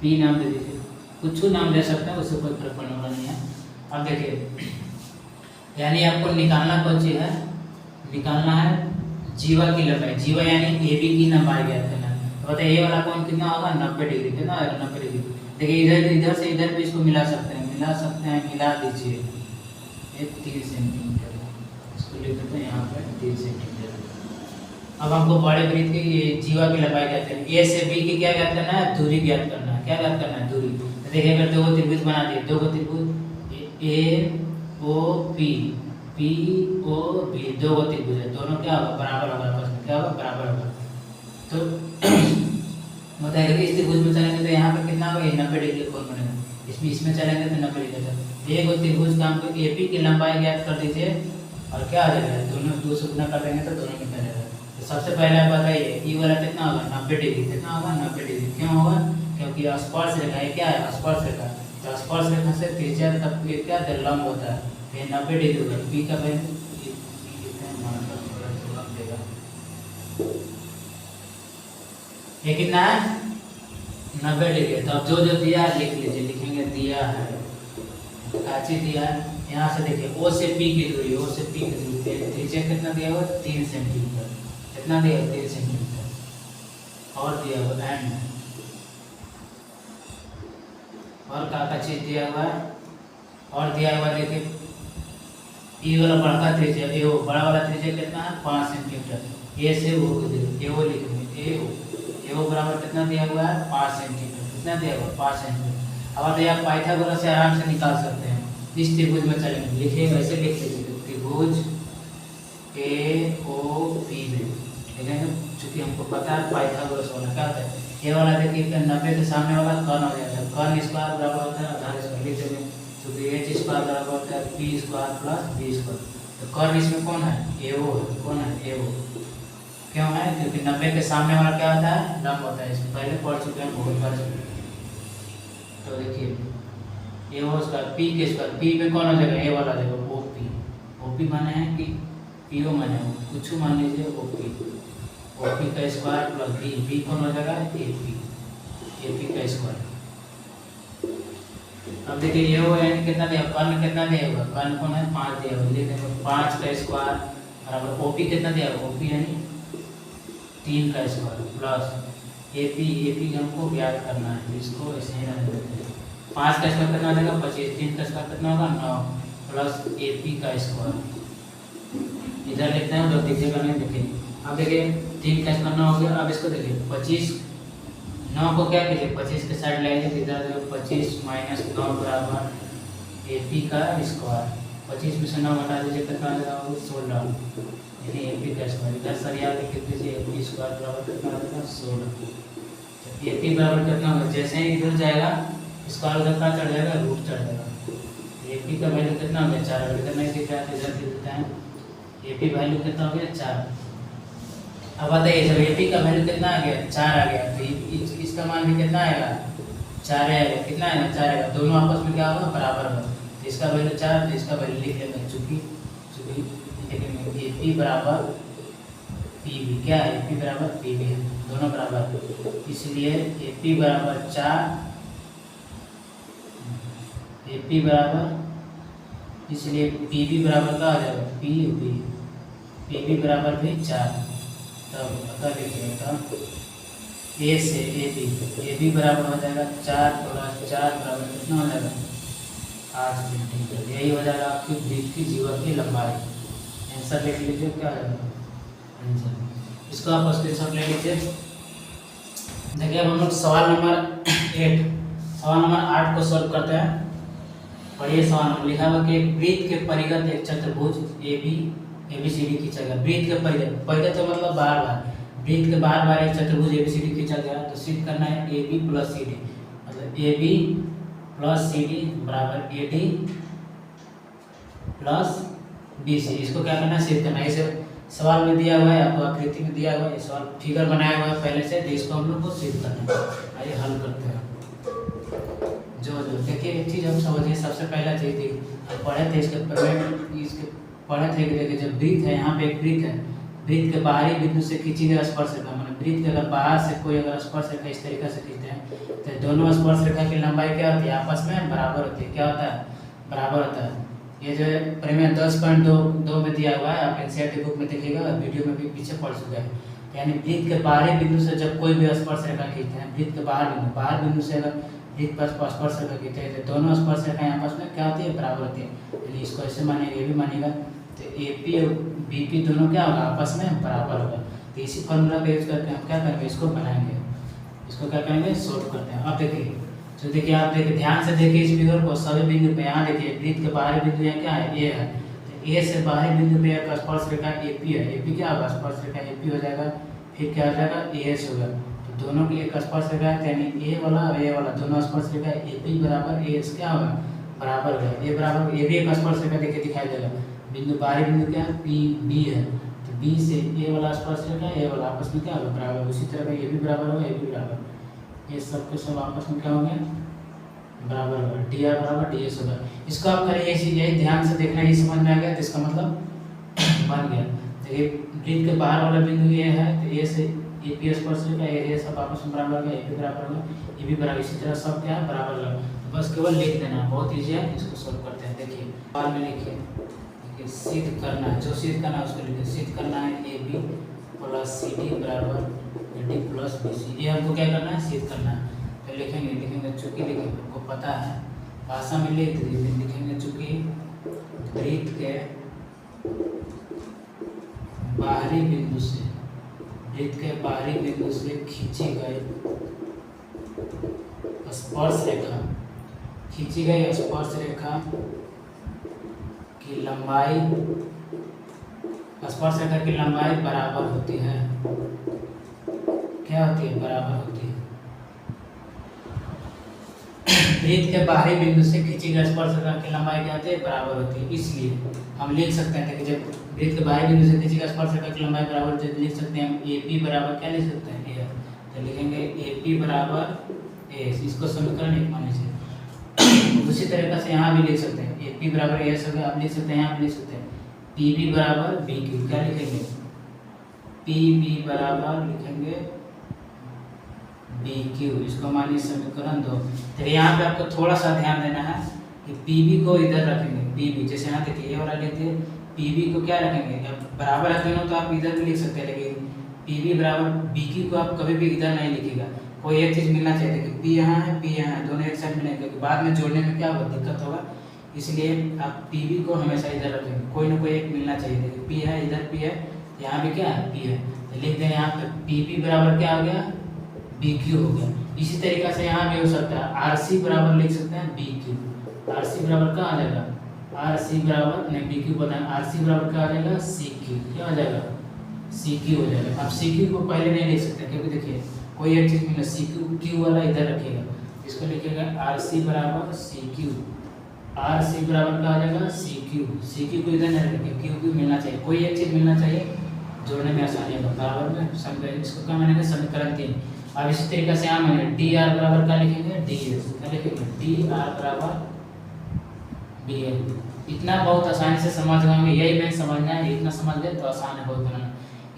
पी नाम दे दीजिए, कुछ नाम दे सकते हैं, उससे कोई फर्क पड़ने वाला नहीं है। अब देखिए यानी आपको निकालना कौन चीज है, निकालना है जीवा की लंबाई। जीवा यानी ए बी की लंबाई ज्ञात करना है। तो बताइए ये वाला कौन कितना होगा, 90 डिग्री। कितना है, 90 डिग्री। देखिए इधर से इधर भी इसको मिला सकते हैं, मिला दीजिए। ये 3 सेंटीमीटर, इसको लिख देते हैं यहाँ पर 3 सेंटीमीटर। अब हमको बड़े वृत्त की जीवा की लंबाई ज्ञात करनी है। ए से बी की क्या ज्ञात करना है, दूरी ज्ञात करना है। क्या ज्ञात करना है, दूरी। तो देखिए अगर दो त्रिभुज बना दिए, दो त्रिभुज A O P, P O B, दो त्रिभुज है, दोनों क्या होगा, बराबर होगा, आपस में क्या होगा, बराबर होगा। तो बताइए कि इस त्रिभुज में चलेंगे तो यहाँ पर कितना होगा, 90 डिग्री कोण बनेगा। इसमें चलेंगे तो 90 डिग्री। एक त्रिभुज का हमको ए पी की लंबाई ज्ञात कर दीजिए और क्या आ जाएगा, दोनों दो से गुना कर देंगे तो दोनों निकल जाएगा। तो सबसे पहले आप बताइए ई वाला कितना होगा, 90 डिग्री। कितना होगा, 90 डिग्री। क्यों होगा, क्योंकि स्पर्श रेखा, ये क्या है, स्पर्श रेखा। तो स्पर्श रेखा से त्रिज्या तक क्या लंब होता है, तो ये 90 डिग्री होगा। पी का वैल्यू ये कितना है, 90 डिग्री। तो अब जो दिया है लिख लीजिए, लिखेंगे दिया है, काची दिया है। यहाँ से देखिए ओ से पी की दूरी, ओ से पी की दूरी त्रिज्या कितना दिया हुआ, 3 सेंटीमीटर। कितना दिया, 3 सेंटीमीटर। और दिया हुआ एंड, और का चीज दिया हुआ है, और दिया हुआ देखिए ई वाला बड़का त्रिज्या, ए ओ बड़ा वाला त्रिज्या कितना है, 5 सेंटीमीटर। ए से ओ ए ओ लिखेंगे, ए ओ बराबर कितना दिया हुआ है, 5 सेंटीमीटर। कितना दिया हुआ, 5 सेंटीमीटर। अब तो आप पाइथागोरस से आराम से निकाल सकते हैं। इस त्रिभुज में चलेंगे, लिखिएगा ऐसे लिख लीजिए, त्रिभुज ए ओ पी में लिखेंगे, चूंकि हमको पता है पाइथागोरस वाला क्या होता है। ये वाला देखिए 90 के सामने वाला कर्ण हो जाता है, कर्ण स्क्वायर बराबर होता है आधार स्क्वायर, लिख देंगे क्योंकि एच स्क्वायर बराबर होता है P square plus B square. तो कर्ण इसमें कौन है, ए ओ है। कौन है, ए ओ। क्यों है, क्योंकि 90 के सामने वाला क्या होता है, लंब होता है। इसमें पहले पढ़ चुके हैं, बहुत बार। तो देखिए ए ओ स्क्वायर पी के स्क्वायर, पी में कौन हो जाएगा, ए वाला जाएगा, ओ पी। ओ पी माने है कि पी ओ माने है, कुछ मान लीजिए ओ पी का स्क्वायर प्लस बी, बी कौन हो जाएगा, ए पी का स्क्वायर। अब देखिए ये वो एन कितना दिया, कर्ण कितना दिया हुआ, कर्ण कौन है 5 दिया हुआ, लिखेंगे 5 का स्क्वायर बराबर ओपी कितना दिया हुआ, ओपी यानी 3 का स्क्वायर प्लस एपी, एपी हमको ज्ञात करना है, इसको ऐसे ही रहने देते हैं। 5 का स्क्वायर कितना देगा 25, 3 का स्क्वायर कितना होगा 9 प्लस एपी का स्क्वायर, इधर लिखते हैं उधर दिखेगा नहीं, देखिए अब देखिए 3 का स्क्वायर 9 हो गया। अब इसको देखिए 25, 9 को क्या कीजिए 25 के साइड लाइए, इधर 25 माइनस 9 बराबर एपी का स्क्वायर, 25 में से 9 हटा दीजिए कितना आ जाएगा 16, यानी एपी का स्क्वायर, इधर सरिया के लिख दीजिए एपी स्क्वायर बराबर कितना आ जाएगा 16। एपी बराबर कितना होगा, जैसे ही इधर जाएगा स्क्वायर उधर का चढ़ जाएगा, रूट चढ़ जाएगा। एपी का वैल्यू कितना हो गया 4, इधर नहीं दिख रहा है इधर दे देते हैं, एपी वैल्यू कितना हो गया 4। अब बताइए जब एपी का वैल्यू कितना आ गया 4 आ गया, तो इसका मान भी कितना आएगा 4 आएगा, कितना आएगा 4 आएगा, दोनों आपस में क्या होगा बराबर होगा, तो इसका वैल्यू 4, तो इसका वैल्यू लिख लेंगे चूंकि लिखेंगे एपी बराबर पीबी, क्या है एपी बराबर पीबी है, दोनों बराबर, इसलिए एपी बराबर 4, एपी बराबर, इसलिए पीबी बराबर क्या आ जाएगा पीबी, पीबी बराबर भी 4, तब पता लिखिएगा ए से ए बी बराबर हो जाएगा 4 प्लस 4 बराबर कितना हो जाएगा 8 सेंटीमीटर, यही हो जाएगा आपकी वृत्त की जीवा की लंबाई। आंसर लिख लीजिए क्या है आंसर, इसको आप स्क्रीनशॉट ले लीजिए। देखिए अब हम लोग सवाल नंबर 8 को सॉल्व करते हैं। पढ़िए सवाल नंबर लिखा हुआ कि एक वृत्त के परिगत एक चतुर्भुज एबीसीडी खींचा गया, वृत्त के परिगत तो मतलब बार वृत्त के बार एक चतुर्भुज एबीसीडी खींचा गया, तो सिद्ध करना है A B plus C D, मतलब A B plus C D बराबर A D plus B C, इसको क्या करना है सिद्ध करना है। इसे सवाल में दिया हुआ है, आपको आकृति में दिया हुआ है, सवाल फिगर बनाया हुआ है पहले से, तो इसको हम लोग को सिद्ध करना है। आइए हल करते हैं। जो देखिए एक चीज़ हम समझिए, सबसे पहला चीज़ थी पढ़े थे इसके पढ़े थे कि देखिए जब वृत्त है, यहाँ पे एक वृत्त है, वृत्त के बाहरी बिंदु से खींची गई स्पर्श रेखा, मतलब वृत्त के अगर बाहर से कोई अगर स्पर्श रेखा इस तरीके से खींचते हैं तो दोनों स्पर्श रेखा की लंबाई क्या होती है आपस में बराबर होती है, क्या होता है बराबर होता है। ये जो है प्रमेय 10.2 में दिया हुआ है, आप एनसीईआरटी बुक में देखिएगा, वीडियो में भी पीछे पढ़ चुके हैं। यानी वृत्त के बाहरी बिंदु से जब कोई भी स्पर्श रेखा खींचते हैं, वृत्त के बाहर बिंदु से अगर वृत्त पर स्पर्श रेखा खींचते हैं तो दोनों स्पर्श रेखाएं आपस में क्या होती है बराबर होती है। यानी इसको ऐसे मानिएगा, ये भी मानिएगा, तो एपी और बीपी दोनों क्या होगा आपस में बराबर होगा। तो इसी फॉर्मूला का यूज करके हम क्या करेंगे, इसको बनाएंगे, इसको क्या करेंगे सोल्व करते हैं। अब देखिए तो देखिए आप देखिए ध्यान से देखिए इस फिगर को, सभी बिंदु पे यहाँ देखिए वृत्त के बाहरी बिंदु यहाँ क्या है ए है, तो ए से बाहरी बिंदु पे एक स्पर्श रेखा एपी है, एपी क्या होगा स्पर्श रेखा एपी हो जाएगा, फिर क्या हो जाएगा एएस होगा, तो दोनों की एक स्पर्श रेखा है, यानी ए वाला और ए वाला दोनों स्पर्श रेखा एपी बराबर एएस क्या होगा बराबर होगा, ए बराबर ए भी एक स्पर्श रेखा देखिए दिखाई देगा, बिंदु बाहरी बिंदु क्या है पी बी है, तो बी से ए वाला स्पर्श रेखा ए वाला आपस में क्या होगा बराबर, उसी तरह का ये भी बराबर होगा ये भी बराबर, ये सब के सब आपस में क्या होंगे बराबर होगा, डी आर बराबर डी एस होगा। इसको आप करें यही ध्यान से देखना, ये समझ में आ गया तो इसका मतलब बन गया। देखिए वृत्त के बाहर वाला बिंदु ये है, तो ए से ए पी स्पर्श रेखा ए सब आपस में बराबर होगा, ए पी बराबर होगा, ये भी बराबर, इसी तरह सब क्या है बराबर होगा। तो बस केवल लिख देना, बहुत ईजी है, इसको सोल्व करते हैं। देखिए सवाल में लिखिए सिद्ध करना है, जो सिद्ध करना है उसको लिखिए, सिद्ध करना है A B plus C D बराबर डी प्लस बी सी, ये हमको क्या करना है सिद्ध करना है। तो लिखेंगे चूंकि लिखेंगे हमको पता है, भाषा में लिख दीजिए, लिखेंगे चूंकि वृत्त के बाहरी बिंदु से खींची गई स्पर्श रेखा की लंबाई बराबर होती है, क्या होती है बराबर होती है। वृत्त के बाहरी बिंदु से खींची गई स्पर्श रेखा की लंबाई क्या होती है बराबर होती है, इसलिए हम लिख सकते हैं कि जब वृत्त के बाहरी बिंदु से खींची गई स्पर्श रेखा की लंबाई बराबर होती है, लिख सकते हैं हम एपी बराबर क्या लिख सकते हैं ए, तो लिखेंगे एपी बराबर ए, इसको समीकरण 1 मान लीजिए। उसी तरीके से यहाँ भी लिख सकते हैं एपी बराबर एस हो गया, आप लिख सकते हैं यहाँ भी लिख सकते हैं पीबी बराबर बी क्यू, क्या लिखेंगे पीबी बराबर लिखेंगे बी क्यू, इसको मानिए समीकरण 2। तो यहाँ पे आपको थोड़ा सा ध्यान देना है कि पी बी को इधर रखेंगे, पी बी जैसे यहाँ देखिए ये वाला लेते हैं, पी बी को क्या रखेंगे, अब बराबर है दोनों तो आप इधर भी लिख सकते हैं, लेकिन पी बी बराबर बी क्यू को आप कभी भी इधर नहीं लिखिएगा, कोई एक चीज़ मिलना चाहिए। देखिए पी यहाँ है, पी यहाँ है, दोनों एक साइड मिलेंगे, क्योंकि बाद में जोड़ने में क्या होगा, दिक्कत होगा, इसलिए आप पी बी को हमेशा इधर रखेंगे, कोई ना कोई एक मिलना चाहिए। देखिए पी है, इधर पी है, यहाँ भी क्या है, पी है, तो लिख दें यहाँ पे पी बी बराबर क्या हो गया, बी क्यू हो गया। इसी तरीके से यहाँ भी हो सकता है, आर सी बराबर लिख सकते हैं बी क्यू, आर सी बराबर क्या आ जाएगा, आर सी बराबर नहीं बी क्यू बताएं, आर सी बराबर क्या आ जाएगा, सी क्यू, क्या हो जाएगा, सी क्यू हो जाएगा। अब सी क्यू को पहले नहीं लिख सकते क्योंकि देखिए कोई एक चीज़ मिला, सी क्यू क्यू वाला इधर रखिएगा, इसको लिखिएगा आर सी बराबर सी क्यू, आर सी बराबर क्या आ जाएगा, सी क्यू, सी क्यू को इधर नहीं रखेंगे, क्यू क्यू मिलना चाहिए, कोई एक चीज़ मिलना चाहिए, जोड़ने में आसानी होगा, बराबर में समीकरण, इसको क्या मानेंगे, समीकरण 3। अब इसी तरीके से यहाँ मानेंगे डी आर बराबर क्या लिखेंगे, डी एस, क्या लिखेंगे, डी आर बराबर डी एल। इतना बहुत आसानी से समझ गए, यही मेन समझना है, इतना समझ गए तो आसान है बहुत बनाना।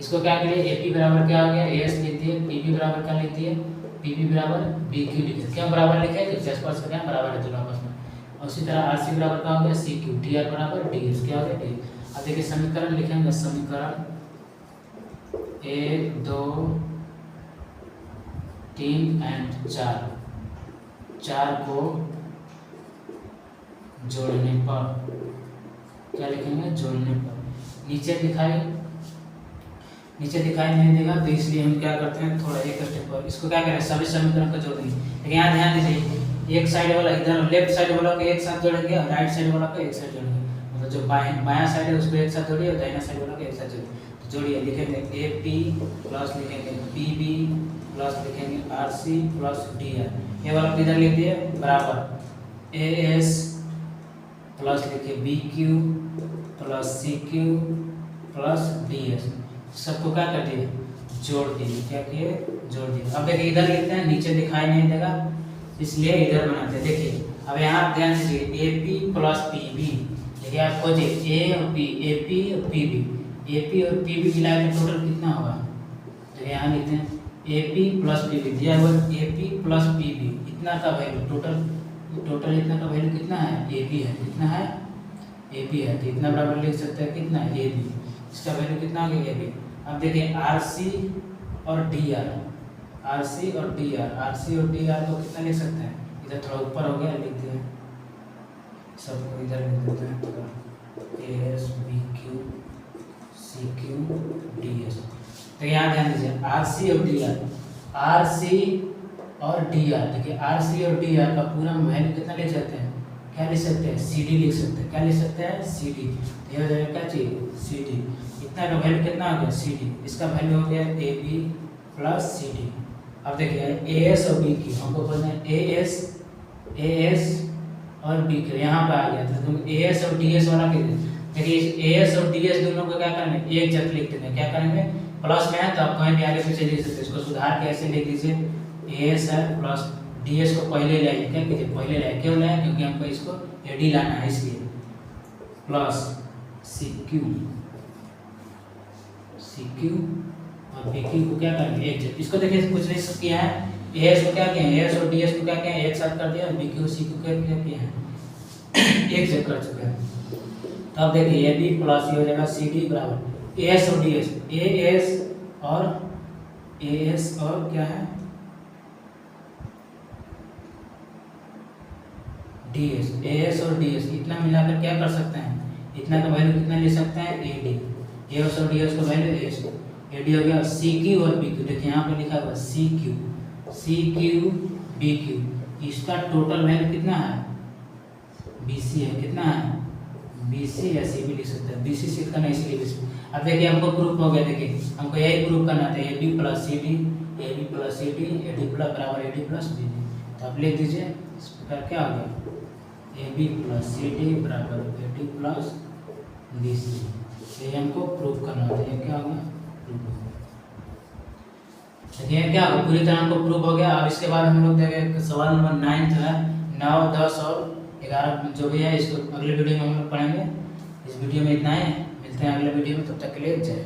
इसको क्या करिए, ए पी बराबर क्या हो गया, ए एस लिखती है, पी बी बराबर क्या लिखती है, पी बी बराबर बी क्यू लिखिए, क्यों बराबर लिखे, तो जस्ट क्या बराबर है दोनों आपस में। और उसी तरह आर सी बराबर क्या हो गया, सी क्यू, डी आर बराबर डी एस, क्या हो गया, डी। अब देखिए समीकरण लिखेंगे, समीकरण 1 2 3 एंड 4 को जोड़ने पर क्या लिखेंगे, जोड़ने पर, नीचे दिखाई नहीं देगा, तो इसलिए हम क्या करते हैं, थोड़ा एक स्टेप पर इसको क्या करें, सभी समीकरण को जोड़ देंगे। लेकिन यहाँ ध्यान दीजिए, एक साइड वाला इधर लेफ्ट साइड वाला को एक साथ जोड़ेंगे और राइट साइड वाला को एक साथ जोड़ेंगे, मतलब जो बायां साइड है उसको एक साथ जोड़िए और दाहिना साइड वाला को एक साथ जोड़िए। तो जोड़िए, लिखेंगे ए पी प्लस लिखेंगे पी बी प्लस लिखेंगे R C plus D R, ये वाला इधर लिख दिए बराबर ए एस प्लस लिखिए B Q plus C Q plus D S, सबको क्या कर दिए, जोड़ दिए, क्या किए, जोड़ दिए। अब देखिए इधर लिखते हैं, नीचे दिखाई नहीं देगा इसलिए इधर बनाते हैं। देखिए अब यहाँ ध्यान दीजिए, A P plus P B, देखिए आप खोजिए ए और पी, ए पी और पी बी, ए पी और पी बी मिला के टोटल कितना होगा, तो यहाँ लिखते हैं A P plus P B, दिया हुआ A P plus P B, इतना का वैल्यू टोटल इतना का वैल्यू कितना है, ए बी है, कितना है, ए बी है, तो इतना बराबर लिख सकते हैं कितना है, ए बी, इसका वैल्यू कितना हो गया, ए बी। अब देखिए आर सी और डी आर, आर सी और डी आर, आर सी और डी आर को कितना लिख सकते हैं, इधर थोड़ा ऊपर हो गया, लिखते हैं सबको इधर लिख देते हैं थोड़ा, A S B Q C Q D S. तो यहाँ ध्यान दीजिए आर सी और डी आर, आर सी और डी आर, देखिए आर सी और डी आर का पूरा वैल्यू कितना लिख सकते हैं, क्या लिख सकते हैं, सी डी लिख सकते हैं, क्या लिख सकते हैं, सी डी, तो हो जाएगा क्या चाहिए, सी डी, इतना का वैल्यू कितना हो गया, सी डी, इसका वैल्यू हो गया A B plus C D. अब देखिए ए एस और बी क्यू, हमको बोलना है ए एस और बी क्यू, यहाँ पर आ गया था, तो ए एस और डी एस वाला देखिए ए एस और डी एस दोनों को क्या करेंगे, एक जगह लिख देंगे, क्या करेंगे, प्लस में है तो आप कहीं भी आगे पीछे लिख सकते हैं, इसको सुधार के ऐसे लिख दीजिए, ए एस है प्लस डी एस को पहले लाइए, क्या कीजिए, पहले लाइए, क्यों लाए, क्योंकि हमको इसको ए डी लाना है इसलिए, प्लस सी क्यू और बी क्यू को क्या करेंगे, एक जगह, इसको देखिए कुछ नहीं किया है, ए एस को क्या किया है, ए एस और डी एस को क्या किया है, एक साथ कर दिया, और बी क्यू सी क्यू क्या किया है, एक जगह कर चुके हैं। तो अब देखिए ए बी प्लस ये हो जाएगा सी डी बराबर ए एस और डी एस, ए एस और क्या है, डी एस, ए एस और डी एस, इतना मिलाकर क्या कर सकते हैं, इतना का वैल्यू कितना ले सकते हैं, ए डी, ए एस और डी एस का वैल्यू ए डी हो गया, सी क्यू और बी क्यू, देखिए यहाँ पे लिखा हुआ सी क्यू बी क्यू, इसका टोटल वैल्यू कितना है, बी सी है, कितना है, बी सी या सी भी लिख सकते हैं, बी सी सीट करना इसलिए बी सी। अब देखिए हमको प्रूफ हो गया, देखिए हमको यही प्रूफ करना था, A B plus C D, A B plus C D, A D plus बराबर A D plus B D, तो आप लिख दीजिए इस प्रकार क्या हो गया, A B plus C D बराबर A D plus B C, ये हमको प्रूफ करना था, ये क्या होगा, प्रूफ। देखिए क्या होगा, पूरी तरह हमको प्रूफ हो गया। अब इसके बाद हम लोग देखेंगे सवाल नंबर 9 है, 9, 10 और 11 जो भी है, इसको अगले वीडियो में हम लोग पढ़ेंगे। इस वीडियो में इतना ही, मिलते हैं अगले वीडियो में, तब तक के लिए जय।